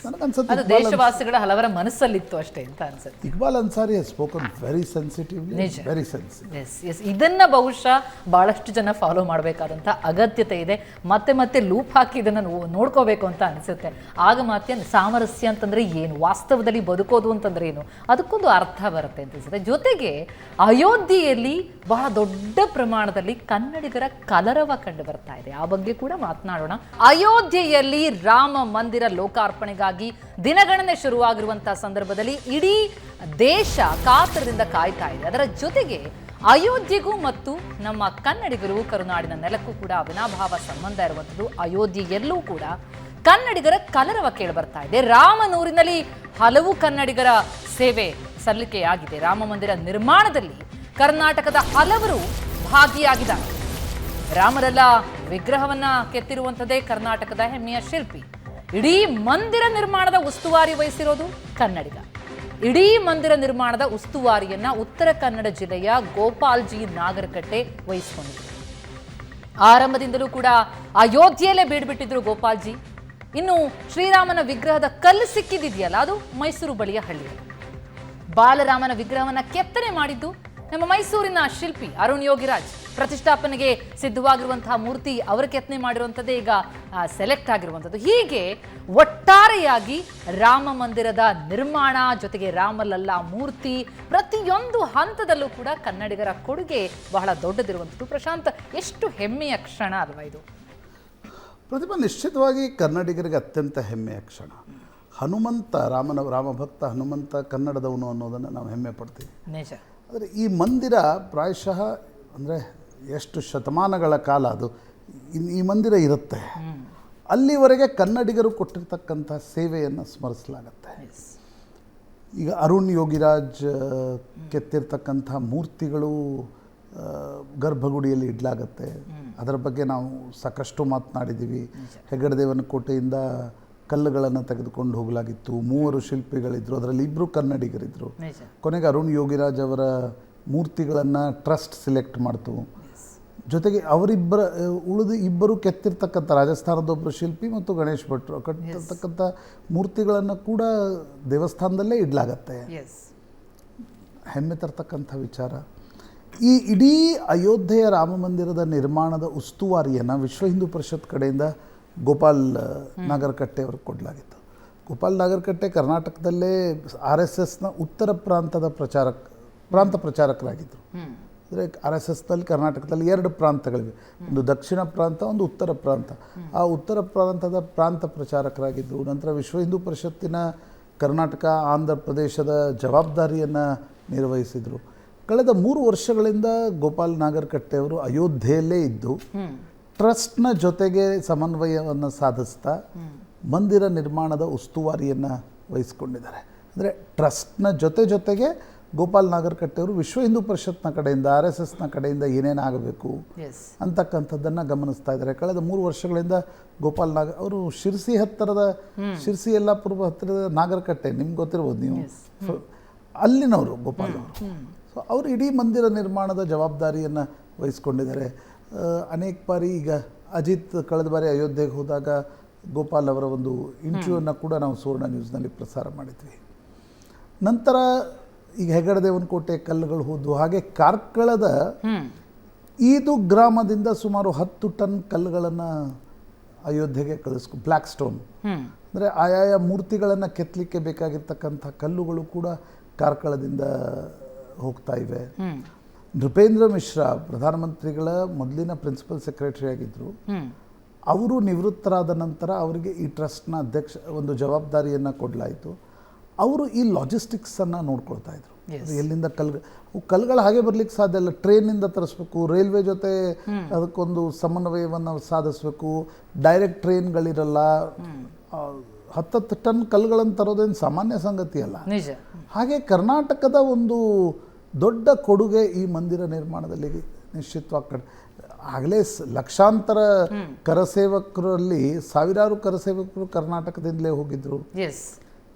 ಅದು ದೇಶವಾಸಿಗಳ ಹಲವರ ಮನಸ್ಸಲ್ಲಿತ್ತು ಅಷ್ಟೇ ಅಂತ ಅನ್ಸುತ್ತೆ. Iqbal Ansari has spoken very sensitively, very sensitive. ಇದನ್ನ ಬಹುಶಃ ಬಹಳಷ್ಟು ಜನ ಫಾಲೋ ಮಾಡಬೇಕಾದಂಥ ಅಗತ್ಯತೆ ಇದೆ. ಮತ್ತೆ ಲೂಪ್ ಹಾಕಿ ಇದನ್ನು ನೋಡ್ಕೋಬೇಕು ಅಂತ ಅನಿಸುತ್ತೆ. ಆಗ ಮತ್ತೆ ಸಾಮರಸ್ಯ ಅಂತಂದ್ರೆ ಏನು, ವಾಸ್ತವದಲ್ಲಿ ಬದುಕೋದು ಅಂತಂದ್ರೆ ಏನು, ಅದಕ್ಕೊಂದು ಅರ್ಥ ಬರುತ್ತೆ ಅಂತ ಅನ್ಸುತ್ತೆ. ಜೊತೆಗೆ ಅಯೋಧ್ಯೆಯಲ್ಲಿ ಬಹಳ ದೊಡ್ಡ ಪ್ರಮಾಣದಲ್ಲಿ ಕನ್ನಡಿಗರ ಕಲರವ ಕಂಡು ಬರ್ತಾ ಇದೆ. ಆ ಬಗ್ಗೆ ಕೂಡ ಮಾತನಾಡೋಣ. ಅಯೋಧ್ಯೆಯಲ್ಲಿ ರಾಮ ಮಂದಿರ ಲೋಕಾರ್ಪಣೆಗಾಗಿ ದಿನಗಣನೆ ಶುರುವಾಗಿರುವಂತಹ ಸಂದರ್ಭದಲ್ಲಿ ಇಡೀ ದೇಶ ಕಾತರದಿಂದ ಕಾಯ್ತಾ ಇದೆ. ಅದರ ಜೊತೆಗೆ ಅಯೋಧ್ಯೆಗೂ ಮತ್ತು ನಮ್ಮ ಕನ್ನಡಿಗರು ಕರುನಾಡಿನ ನೆಲಕ್ಕೂ ಕೂಡ ಅವಿನಾಭಾವ ಸಂಬಂಧ ಇರುವಂಥದ್ದು. ಅಯೋಧ್ಯೆಯಲ್ಲೂ ಕೂಡ ಕನ್ನಡಿಗರ ಕಲರವ ಕೇಳಿಬರ್ತಾ ಇದೆ. ರಾಮನೂರಿನಲ್ಲಿ ಹಲವು ಕನ್ನಡಿಗರ ಸೇವೆ ಸಲ್ಲಿಕೆಯಾಗಿದೆ. ರಾಮ ಮಂದಿರ ನಿರ್ಮಾಣದಲ್ಲಿ ಕರ್ನಾಟಕದ ಹಲವರು ಭಾಗಿಯಾಗಿದ್ದಾರೆ. ರಾಮಲಲ್ಲ ವಿಗ್ರಹವನ್ನ ಕೆತ್ತಿರುವಂಥದ್ದೇ ಕರ್ನಾಟಕದ ಹೆಮ್ಮೆಯ ಶಿಲ್ಪಿ. ಇಡೀ ಮಂದಿರ ನಿರ್ಮಾಣದ ಉಸ್ತುವಾರಿ ವಹಿಸಿರೋದು ಕನ್ನಡಿಗ. ಇಡೀ ಮಂದಿರ ನಿರ್ಮಾಣದ ಉಸ್ತುವಾರಿಯನ್ನ ಉತ್ತರ ಕನ್ನಡ ಜಿಲ್ಲೆಯ ಗೋಪಾಲ್ಜಿ ನಾಗರಕಟ್ಟೆ ವಹಿಸಿಕೊಂಡಿದ್ರು. ಆರಂಭದಿಂದಲೂ ಕೂಡ ಅಯೋಧ್ಯೆಯಲ್ಲೇ ಬೀಡ್ಬಿಟ್ಟಿದ್ರು ಗೋಪಾಲ್ಜಿ. ಇನ್ನು ಶ್ರೀರಾಮನ ವಿಗ್ರಹದ ಕಲ್ಲು ಸಿಕ್ಕಿದೆಯಲ್ಲ, ಅದು ಮೈಸೂರು ಬಳಿಯ ಹಳ್ಳಿ. ಬಾಲರಾಮನ ವಿಗ್ರಹವನ್ನ ಕೆತ್ತನೆ ಮಾಡಿದ್ದು ನಮ್ಮ ಮೈಸೂರಿನ ಶಿಲ್ಪಿ ಅರುಣ್ ಯೋಗಿರಾಜ್. ಪ್ರತಿಷ್ಠಾಪನೆಗೆ ಸಿದ್ಧವಾಗಿರುವಂತಹ ಮೂರ್ತಿ ಅವರ ಕೆತ್ತನೆ ಮಾಡಿರುವಂಥದ್ದೇ ಈಗ ಸೆಲೆಕ್ಟ್ ಆಗಿರುವಂಥದ್ದು. ಹೀಗೆ ಒಟ್ಟಾರೆಯಾಗಿ ರಾಮ ಮಂದಿರದ ನಿರ್ಮಾಣ ಜೊತೆಗೆ ರಾಮಲಲ್ಲ ಮೂರ್ತಿ ಪ್ರತಿಯೊಂದು ಹಂತದಲ್ಲೂ ಕೂಡ ಕನ್ನಡಿಗರ ಕೊಡುಗೆ ಬಹಳ ದೊಡ್ಡದಿರುವಂಥದ್ದು. ಪ್ರಶಾಂತ್, ಎಷ್ಟು ಹೆಮ್ಮೆಯ ಕ್ಷಣ ಅಲ್ವಾ ಇದು? ಪ್ರತಿಭಾ, ನಿಶ್ಚಿತವಾಗಿ ಕನ್ನಡಿಗರಿಗೆ ಅತ್ಯಂತ ಹೆಮ್ಮೆಯ ಕ್ಷಣ. ಹನುಮಂತ, ರಾಮಭಕ್ತ ಹನುಮಂತ ಕನ್ನಡದವನು ಅನ್ನೋದನ್ನು ನಾವು ಹೆಮ್ಮೆ ಪಡ್ತೀವಿ. ನಿಜ. ಆದರೆ ಈ ಮಂದಿರ ಪ್ರಾಯಶಃ ಅಂದರೆ ಎಷ್ಟು ಶತಮಾನಗಳ ಕಾಲ ಅದು ಈ ಮಂದಿರ ಇರುತ್ತೆ, ಅಲ್ಲಿವರೆಗೆ ಕನ್ನಡಿಗರು ಕೊಟ್ಟಿರ್ತಕ್ಕಂಥ ಸೇವೆಯನ್ನು ಸ್ಮರಿಸಲಾಗತ್ತೆ. ಈಗ ಅರುಣ್ ಯೋಗಿರಾಜ್ ಕೆತ್ತಿರ್ತಕ್ಕಂಥ ಮೂರ್ತಿಗಳು ಗರ್ಭಗುಡಿಯಲ್ಲಿ ಇಡಲಾಗತ್ತೆ. ಅದರ ಬಗ್ಗೆ ನಾವು ಸಾಕಷ್ಟು ಮಾತನಾಡಿದ್ದೀವಿ. ಹೆಗ್ಗಡದೇವನ ಕೋಟೆಯಿಂದ ಕಲ್ಲುಗಳನ್ನು ತೆಗೆದುಕೊಂಡು ಹೋಗಲಾಗಿತ್ತು. 3 ಶಿಲ್ಪಿಗಳಿದ್ದರು, ಅದರಲ್ಲಿ 2 ಕನ್ನಡಿಗರಿದ್ದರು. ಕೊನೆಗೆ ಅರುಣ್ ಯೋಗಿರಾಜ್ ಅವರ ಮೂರ್ತಿಗಳನ್ನು ಟ್ರಸ್ಟ್ ಸಿಲೆಕ್ಟ್ ಮಾಡ್ತು. ಜೊತೆಗೆ ಅವರಿಬ್ಬರ ಉಳಿದು 2 ಕೆತ್ತಿರ್ತಕ್ಕಂಥ ರಾಜಸ್ಥಾನದೊಬ್ಬರು ಶಿಲ್ಪಿ ಮತ್ತು ಗಣೇಶ್ ಭಟ್ರು ಕಟ್ಟಿರ್ತಕ್ಕಂಥ ಮೂರ್ತಿಗಳನ್ನು ಕೂಡ ದೇವಸ್ಥಾನದಲ್ಲೇ ಇಡಲಾಗತ್ತೆ. ಹೆಮ್ಮೆ ತರ್ತಕ್ಕಂಥ ವಿಚಾರ. ಈ ಇಡೀ ಅಯೋಧ್ಯೆಯ ರಾಮ ಮಂದಿರದ ನಿರ್ಮಾಣದ ಉಸ್ತುವಾರಿಯನ್ನು ವಿಶ್ವ ಹಿಂದೂ ಪರಿಷತ್ ಕಡೆಯಿಂದ ಗೋಪಾಲ್ ನಾಗರಕಟ್ಟೆ ಅವ್ರಿಗೆ ಕೊಡಲಾಗಿತ್ತು. ಗೋಪಾಲ್ ನಾಗರಕಟ್ಟೆ ಕರ್ನಾಟಕದಲ್ಲೇ RSSನ ಉತ್ತರ ಪ್ರಾಂತ ಪ್ರಚಾರಕರಾಗಿದ್ದರು. ಅಂದರೆ RSSನಲ್ಲಿ ಕರ್ನಾಟಕದಲ್ಲಿ 2 ಪ್ರಾಂತಗಳಿವೆ, ಒಂದು ದಕ್ಷಿಣ ಪ್ರಾಂತ, ಒಂದು ಉತ್ತರ ಪ್ರಾಂತ. ಆ ಉತ್ತರ ಪ್ರಾಂತದ ಪ್ರಾಂತ ಪ್ರಚಾರಕರಾಗಿದ್ದರು. ನಂತರ ವಿಶ್ವ ಹಿಂದೂ ಪರಿಷತ್ತಿನ ಕರ್ನಾಟಕ ಆಂಧ್ರ ಪ್ರದೇಶದ ಜವಾಬ್ದಾರಿಯನ್ನು ನಿರ್ವಹಿಸಿದರು. ಕಳೆದ 3 ವರ್ಷಗಳಿಂದ ಗೋಪಾಲ್ ನಾಗರಕಟ್ಟೆ ಅವರು ಅಯೋಧ್ಯೆಯಲ್ಲೇ ಇದ್ದು ಟ್ರಸ್ಟ್ನ ಜೊತೆಗೆ ಸಮನ್ವಯವನ್ನು ಸಾಧಿಸ್ತಾ ಮಂದಿರ ನಿರ್ಮಾಣದ ಉಸ್ತುವಾರಿಯನ್ನು ವಹಿಸ್ಕೊಂಡಿದ್ದಾರೆ. ಅಂದರೆ ಟ್ರಸ್ಟ್ನ ಜೊತೆಗೆ ಗೋಪಾಲ್ ನಾಗರಕಟ್ಟೆ ಅವರು ವಿಶ್ವ ಹಿಂದೂ ಪರಿಷತ್ನ ಕಡೆಯಿಂದ RSSನ ಕಡೆಯಿಂದ ಏನೇನು ಆಗಬೇಕು ಅಂತಕ್ಕಂಥದ್ದನ್ನು ಗಮನಿಸ್ತಾ ಇದ್ದಾರೆ. ಕಳೆದ 3 ವರ್ಷಗಳಿಂದ ಗೋಪಾಲ್ ಅವರು ಶಿರ್ಸಿ ಹತ್ತಿರದ ಶಿರ್ಸಿ ಯಲ್ಲಾಪುರ ಹತ್ತಿರದ ನಾಗರಕಟ್ಟೆ ನಿಮ್ಗೆ ಗೊತ್ತಿರ್ಬೋದು, ನೀವು ಅಲ್ಲಿನವರು ಗೋಪಾಲ್ ಅವರು. ಸೊ ಅವರು ಇಡೀ ಮಂದಿರ ನಿರ್ಮಾಣದ ಜವಾಬ್ದಾರಿಯನ್ನು ವಹಿಸ್ಕೊಂಡಿದ್ದಾರೆ. ಅನೇಕ ಬಾರಿ ಈಗ ಅಜಿತ್ ಕಳೆದ ಬಾರಿ ಅಯೋಧ್ಯೆಗೆ ಹೋದಾಗ ಗೋಪಾಲ್ ಅವರ ಒಂದು ಇಂಟರ್ವ್ಯೂವನ್ನು ಕೂಡ ನಾವು ಸುವರ್ಣ ನ್ಯೂಸ್ನಲ್ಲಿ ಪ್ರಸಾರ ಮಾಡಿದ್ವಿ. ನಂತರ ಈಗ ಹೆಗ್ಗಡದೇವನ ಕೋಟೆ ಕಲ್ಲುಗಳು ಹೋದ್ವು. ಹಾಗೆ ಕಾರ್ಕಳದ ಈದು ಗ್ರಾಮದಿಂದ ಸುಮಾರು 10 ಟನ್ ಕಲ್ಲುಗಳನ್ನು ಅಯೋಧ್ಯೆಗೆ ಬ್ಲ್ಯಾಕ್ ಸ್ಟೋನ್ ಅಂದರೆ ಆಯಾಯ ಮೂರ್ತಿಗಳನ್ನು ಕೆತ್ತಲಿಕ್ಕೆ ಬೇಕಾಗಿರ್ತಕ್ಕಂಥ ಕಲ್ಲುಗಳು ಕೂಡ ಕಾರ್ಕಳದಿಂದ ಹೋಗ್ತಾ ಇವೆ. ನೃಪೇಂದ್ರ ಮಿಶ್ರಾ ಪ್ರಧಾನಮಂತ್ರಿಗಳ ಮೊದಲಿನ ಪ್ರಿನ್ಸಿಪಲ್ ಸೆಕ್ರೆಟರಿ ಆಗಿದ್ದರು. ಅವರು ನಿವೃತ್ತರಾದ ನಂತರ ಅವರಿಗೆ ಈ ಟ್ರಸ್ಟ್ನ ಒಂದು ಜವಾಬ್ದಾರಿಯನ್ನು ಕೊಡಲಾಯಿತು. ಅವರು ಈ ಲಾಜಿಸ್ಟಿಕ್ಸನ್ನು ನೋಡ್ಕೊಳ್ತಾ ಇದ್ರು. ಎಲ್ಲಿಂದ ಕಲ್ಲುಗಳು ಹಾಗೆ ಬರ್ಲಿಕ್ಕೆ ಸಾಧ್ಯ ಇಲ್ಲ, ಟ್ರೈನಿಂದ ತರಿಸ್ಬೇಕು, ರೈಲ್ವೆ ಜೊತೆ ಅದಕ್ಕೊಂದು ಸಮನ್ವಯವನ್ನು ಸಾಧಿಸಬೇಕು, ಡೈರೆಕ್ಟ್ ಟ್ರೈನ್ಗಳಿರಲ್ಲ. 10 ಟನ್ ಕಲ್ಲುಗಳನ್ನು ತರೋದೇನು ಸಾಮಾನ್ಯ ಸಂಗತಿ ಅಲ್ಲ. ಹಾಗೆ ಕರ್ನಾಟಕದ ಒಂದು ದೊಡ್ಡ ಕೊಡುಗೆ ಈ ಮಂದಿರ ನಿರ್ಮಾಣದಲ್ಲಿ ನಿಶ್ಚಿತವಾಗಿ ಆಗಲೇ ಲಕ್ಷಾಂತರ ಕರಸೇವಕರಲ್ಲಿ ಸಾವಿರಾರು ಕರಸೇವಕರು ಕರ್ನಾಟಕದಿಂದಲೇ ಹೋಗಿದ್ರು.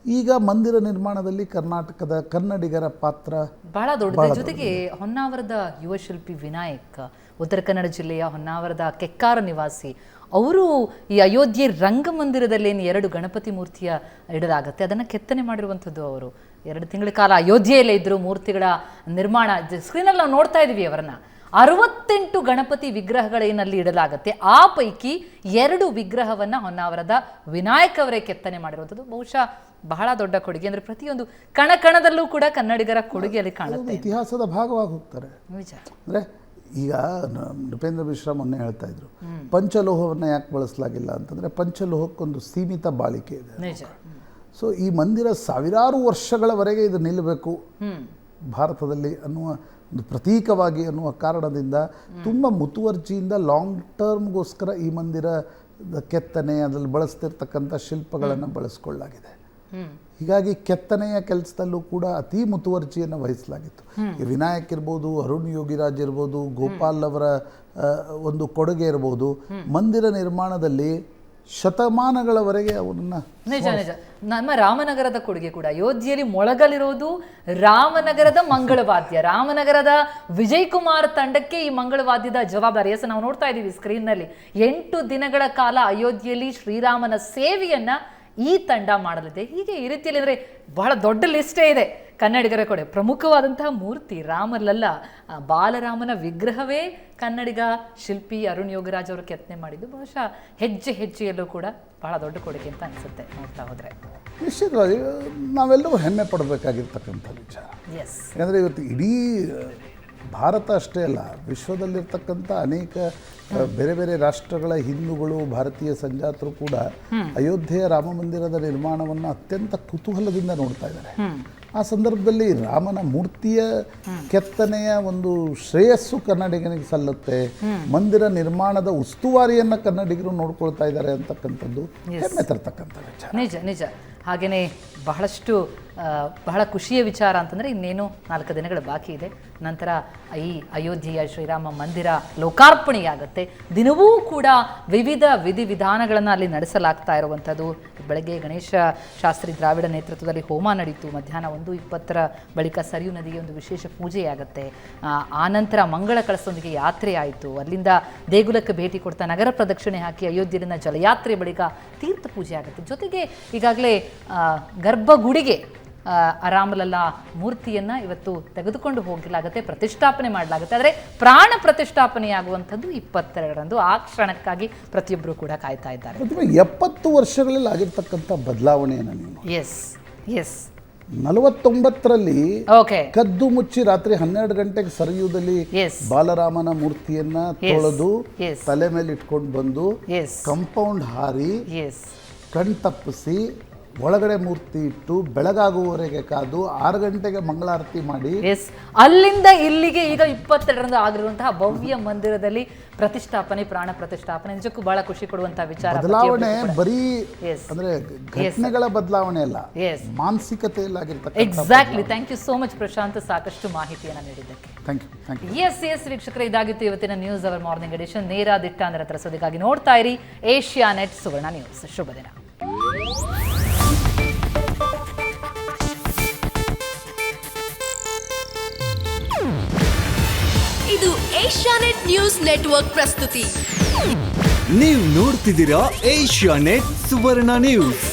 ಈಗ ಮಂದಿರ ನಿರ್ಮಾಣದಲ್ಲಿ ಕರ್ನಾಟಕದ ಕನ್ನಡಿಗರ ಪಾತ್ರ ಬಹಳ ದೊಡ್ಡದು. ಜೊತೆಗೆ ಹೊನ್ನಾವರದ ಯುವ ಶಿಲ್ಪಿ ವಿನಾಯಕ್, ಉತ್ತರ ಕನ್ನಡ ಜಿಲ್ಲೆಯ ಹೊನ್ನಾವರದ ಕೆಕ್ಕಾರ ನಿವಾಸಿ, ಅವರು ಈ ಅಯೋಧ್ಯೆ ರಂಗಮಂದಿರದಲ್ಲಿ 2 ಗಣಪತಿ ಮೂರ್ತಿಯ ಇಡಲಾಗತ್ತೆ, ಅದನ್ನು ಕೆತ್ತನೆ ಮಾಡಿರುವಂಥದ್ದು. ಅವರು 2 ತಿಂಗಳ ಕಾಲ ಅಯೋಧ್ಯೆಯಲ್ಲೇ ಇದ್ದರು. ಮೂರ್ತಿಗಳ ನಿರ್ಮಾಣ ಸ್ಕ್ರೀನಲ್ಲಿ ನಾವು ನೋಡ್ತಾ ಇದ್ದೀವಿ. ಅವರನ್ನು 68 ಗಣಪತಿ ವಿಗ್ರಹಗಳೇನಲ್ಲಿ ಇಡಲಾಗತ್ತೆ. ಆ ಪೈಕಿ 2 ವಿಗ್ರಹವನ್ನು ಹೊನ್ನಾವರದ ವಿನಾಯಕ್ ಅವರೇ ಕೆತ್ತನೆ ಮಾಡಿರುವಂಥದ್ದು. ಬಹುಶಃ ಬಹಳ ದೊಡ್ಡ ಕೊಡುಗೆ. ಅಂದರೆ ಪ್ರತಿಯೊಂದು ಕಣದಲ್ಲೂ ಕೂಡ ಕನ್ನಡಿಗರ ಕೊಡುಗೆಯಲ್ಲಿ ಕಾಣುತ್ತೆ. ಇತಿಹಾಸದ ಭಾಗವಾಗಿ ಹೋಗ್ತಾರೆ. ನಿಜ. ಅಂದರೆ ಈಗ ನೃಪೇಂದ್ರ ಮಿಶ್ರಾ ಮೊನ್ನೆ ಹೇಳ್ತಾ ಇದ್ರು, ಪಂಚಲೋಹವನ್ನು ಯಾಕೆ ಬಳಸಲಾಗಿಲ್ಲ ಅಂತಂದರೆ ಪಂಚಲೋಹಕ್ಕೊಂದು ಸೀಮಿತ ಬಾಳಿಕೆ ಇದೆ. ನಿಜ. ಸೊ ಈ ಮಂದಿರ ಸಾವಿರಾರು ವರ್ಷಗಳವರೆಗೆ ಇದು ನಿಲ್ಲಬೇಕು ಭಾರತದಲ್ಲಿ ಅನ್ನುವ ಒಂದು ಪ್ರತೀಕವಾಗಿ ಅನ್ನುವ ಕಾರಣದಿಂದ ತುಂಬ ಮುತುವರ್ಜಿಯಿಂದ ಲಾಂಗ್ ಟರ್ಮ್ಗೋಸ್ಕರ ಈ ಮಂದಿರದ ಕೆತ್ತನೆ ಅದರಲ್ಲಿ ಬಳಸ್ತಿರ್ತಕ್ಕಂಥ ಶಿಲ್ಪಗಳನ್ನು ಬಳಸ್ಕೊಳ್ಳಲಾಗಿದೆ. ಹೀಗಾಗಿ ಕೆತ್ತನೆಯ ಕೆಲಸದಲ್ಲೂ ಕೂಡ ಅತಿ ಮುತುವರ್ಜಿಯನ್ನು ವಹಿಸಲಾಗಿತ್ತು. ಈ ವಿನಾಯಕ್ ಇರ್ಬೋದು, ಅರುಣ್ ಯೋಗಿರಾಜ್ ಇರ್ಬೋದು, ಗೋಪಾಲ್ ಅವರ ಒಂದು ಕೊಡುಗೆ ಇರ್ಬೋದು, ಮಂದಿರ ನಿರ್ಮಾಣದಲ್ಲಿ ಶತಮಾನಗಳವರೆಗೆ ಅವರನ್ನ ನಿಜ ನಿಜ. ನಮ್ಮ ರಾಮನಗರದ ಕೊಡುಗೆ ಕೂಡ ಅಯೋಧ್ಯೆಯಲ್ಲಿ ಮೊಳಗಲಿರೋದು ರಾಮನಗರದ ಮಂಗಳವಾದ್ಯ. ರಾಮನಗರದ ವಿಜಯ್ ಕುಮಾರ್ ತಂಡಕ್ಕೆ ಈ ಮಂಗಳವಾದ್ಯದ ಜವಾಬ್ದಾರಿ. ಎಸ್, ನಾವು ನೋಡ್ತಾ ಇದ್ದೀವಿ ಸ್ಕ್ರೀನ್ನಲ್ಲಿ 8 ದಿನಗಳ ಕಾಲ ಅಯೋಧ್ಯೆಯಲ್ಲಿ ಶ್ರೀರಾಮನ ಸೇವೆಯನ್ನ ಈ ತಂಡ ಮಾಡಲಿದೆ. ಹೀಗೆ ಈ ರೀತಿಯಲ್ಲಿ ಅಂದರೆ ಬಹಳ ದೊಡ್ಡ ಲಿಸ್ಟೇ ಇದೆ ಕನ್ನಡಿಗರ ಕಡೆ. ಪ್ರಮುಖವಾದಂತಹ ಮೂರ್ತಿ ರಾಮನಲ್ಲ, ಬಾಲರಾಮನ ವಿಗ್ರಹವೇ ಕನ್ನಡಿಗ ಶಿಲ್ಪಿ ಅರುಣ್ ಯೋಗರಾಜ್ ಅವರು ಕೆತ್ತನೆ ಮಾಡಿದ್ದು. ಬಹುಶಃ ಹೆಜ್ಜೆ ಹೆಜ್ಜೆಯಲ್ಲೂ ಕೂಡ ಬಹಳ ದೊಡ್ಡ ಕೊಡುಗೆ ಅಂತ ಅನಿಸುತ್ತೆ ನೋಡ್ತಾ ಹೋದರೆ. ನಿಶ್ಚಿತವಾಗಿ ನಾವೆಲ್ಲರೂ ಹೆಮ್ಮೆ ಪಡಬೇಕಾಗಿರ್ತಕ್ಕಂಥ ವಿಚಾರ. ಎಸ್, ಯಾಕಂದರೆ ಇವತ್ತು ಇಡೀ ಭಾರತ ಅಷ್ಟೇ ಅಲ್ಲ, ವಿಶ್ವದಲ್ಲಿರ್ತಕ್ಕಂಥ ಅನೇಕ ಬೇರೆ ಬೇರೆ ರಾಷ್ಟ್ರಗಳ ಹಿಂದೂಗಳು, ಭಾರತೀಯ ಸಂಜಾತರು ಕೂಡ ಅಯೋಧ್ಯೆಯ ರಾಮ ಮಂದಿರದ ನಿರ್ಮಾಣವನ್ನು ಅತ್ಯಂತ ಕುತೂಹಲದಿಂದ ನೋಡ್ತಾ ಇದ್ದಾರೆ. ಆ ಸಂದರ್ಭದಲ್ಲಿ ರಾಮನ ಮೂರ್ತಿಯ ಕೆತ್ತನೆಯ ಒಂದು ಶ್ರೇಯಸ್ಸು ಕನ್ನಡಿಗನಿಗೆ ಸಲ್ಲುತ್ತೆ. ಮಂದಿರ ನಿರ್ಮಾಣದ ಉಸ್ತುವಾರಿಯನ್ನು ಕನ್ನಡಿಗರು ನೋಡ್ಕೊಳ್ತಾ ಇದ್ದಾರೆ ಅಂತಕ್ಕಂಥದ್ದು ಹೆಮ್ಮೆ ತರ್ತಕ್ಕಂಥ ವಿಚಾರ. ನಿಜ ನಿಜ. ಹಾಗೆಯೇ ಬಹಳಷ್ಟು ಬಹಳ ಖುಷಿಯ ವಿಚಾರ ಅಂತಂದರೆ ಇನ್ನೇನು 4 ದಿನಗಳು ಬಾಕಿ ಇದೆ. ನಂತರ ಈ ಅಯೋಧ್ಯೆಯ ಶ್ರೀರಾಮ ಮಂದಿರ ಲೋಕಾರ್ಪಣೆಯಾಗುತ್ತೆ. ದಿನವೂ ಕೂಡ ವಿವಿಧ ವಿಧಿವಿಧಾನಗಳನ್ನು ಅಲ್ಲಿ ನಡೆಸಲಾಗ್ತಾ ಇರುವಂಥದ್ದು. ಬೆಳಗ್ಗೆ ಗಣೇಶ ಶಾಸ್ತ್ರಿ ದ್ರಾವಿಡ ನೇತೃತ್ವದಲ್ಲಿ ಹೋಮ ನಡೀತು. ಮಧ್ಯಾಹ್ನ 1:20 ಬಳಿಕ ಸರಿಯು ನದಿಗೆ ಒಂದು ವಿಶೇಷ ಪೂಜೆಯಾಗುತ್ತೆ. ಆನಂತರ ಮಂಗಳ ಕಳಸದೊಂದಿಗೆ ಯಾತ್ರೆ ಆಯಿತು. ಅಲ್ಲಿಂದ ದೇಗುಲಕ್ಕೆ ಭೇಟಿ ಕೊಡ್ತಾ ನಗರ ಪ್ರದಕ್ಷಿಣೆ ಹಾಕಿ ಅಯೋಧ್ಯೆಯಲ್ಲಿನ ಜಲಯಾತ್ರೆ ಬಳಿಕ ತೀರ್ಥ ಪೂಜೆ ಆಗುತ್ತೆ. ಜೊತೆಗೆ ಈಗಾಗಲೇ ಗರ್ಭಗುಡಿಗೆ ರಾಮಲಲ್ಲಾ ಮೂರ್ತಿಯನ್ನು ಇವತ್ತು ತೆಗೆದುಕೊಂಡು ಹೋಗಲಾಗುತ್ತೆ, ಪ್ರತಿಷ್ಠಾಪನೆ ಮಾಡಲಾಗುತ್ತೆ. ಆದರೆ ಪ್ರಾಣ ಪ್ರತಿಷ್ಠಾಪನೆಯಾಗುವಂಥದ್ದು 22ರಂದು. ಆ ಕ್ಷಣಕ್ಕಾಗಿ ಪ್ರತಿಯೊಬ್ಬರು ಕೂಡ ಕಾಯ್ತಾ ಇದ್ದಾರೆ. 70 ವರ್ಷಗಳಲ್ಲಿ ಆಗಿರ್ತಕ್ಕಂಥ ಬದಲಾವಣೆಯನ್ನು ನೀವು ಎಸ್ ಎಸ್ 49ರಲ್ಲಿ ಓಕೆ ಕದ್ದು ಮುಚ್ಚಿ ರಾತ್ರಿ 12 ಗಂಟೆಗೆ ಸರಯುದಲ್ಲಿ ಬಾಲರಾಮನ ಮೂರ್ತಿಯನ್ನ ತೊಳೆದು ತಲೆ ಮೇಲೆ ಇಟ್ಕೊಂಡು ಬಂದು ಕಂಪೌಂಡ್ ಹಾರಿ ಕಣ್ ತಪ್ಪಿಸಿ ಒಳಗಡೆ ಮೂರ್ತಿ ಇಟ್ಟು ಬೆಳಗಾಗುವವರೆಗೆ ಕಾದು 6 ಗಂಟೆಗೆ ಮಂಗಳಾರತಿ ಮಾಡಿ ಅಲ್ಲಿಂದ ಇಲ್ಲಿಗೆ ಈಗ 22ರಂದು ಆಗಿರುವಂತಹ ಭವ್ಯ ಮಂದಿರದಲ್ಲಿ ಪ್ರತಿಷ್ಠಾಪನೆ, ಪ್ರಾಣ ಪ್ರತಿಷ್ಠಾಪನೆ ನಿಜಕ್ಕೂ ಬಹಳ ಖುಷಿ ಕೊಡುವಂತಹ ವಿಚಾರ. ಬದಲಾವಣೆ ಬರೀ ಅಂದ್ರೆ ಘಟನೆಗಳ ಬದಲಾವಣೆ ಅಲ್ಲ, ಮಾನಸಿಕತೆಯಲ್ಲಾಗಿರ್ತಕ್ಕಂಥ. Exactly. Thank you so much Prashant, ಸಾಕಷ್ಟು ಮಾಹಿತಿಯನ್ನು ನೀಡಿದ್ದಕ್ಕೆ. Thank you. ಎಸ್ ವೀಕ್ಷಕರೇ, ಇದಾಗಿತ್ತು ಇವತ್ತಿನ ನ್ಯೂಸ್ ಅವರ್ ಮಾರ್ನಿಂಗ್ ಎಡಿಷನ್. ನೇರ ದಿಟ್ಟ ಅಂದರೆ ತರಿಸೋದಕ್ಕಾಗಿ ನೋಡ್ತಾ ಇರಿ ಏಷ್ಯಾನೆಟ್ ಸುವರ್ಣ ನ್ಯೂಸ್. ಶುಭ ದಿನ. ಇದು ಏಷ್ಯಾನೆಟ್ ನ್ಯೂಸ್ ನೆಟ್ವರ್ಕ್ ಪ್ರಸ್ತುತಿ. ನೀವು ನೋಡ್ತಿದ್ದೀರಾ ಏಷ್ಯಾನೆಟ್ ಸುವರ್ಣ ನ್ಯೂಸ್.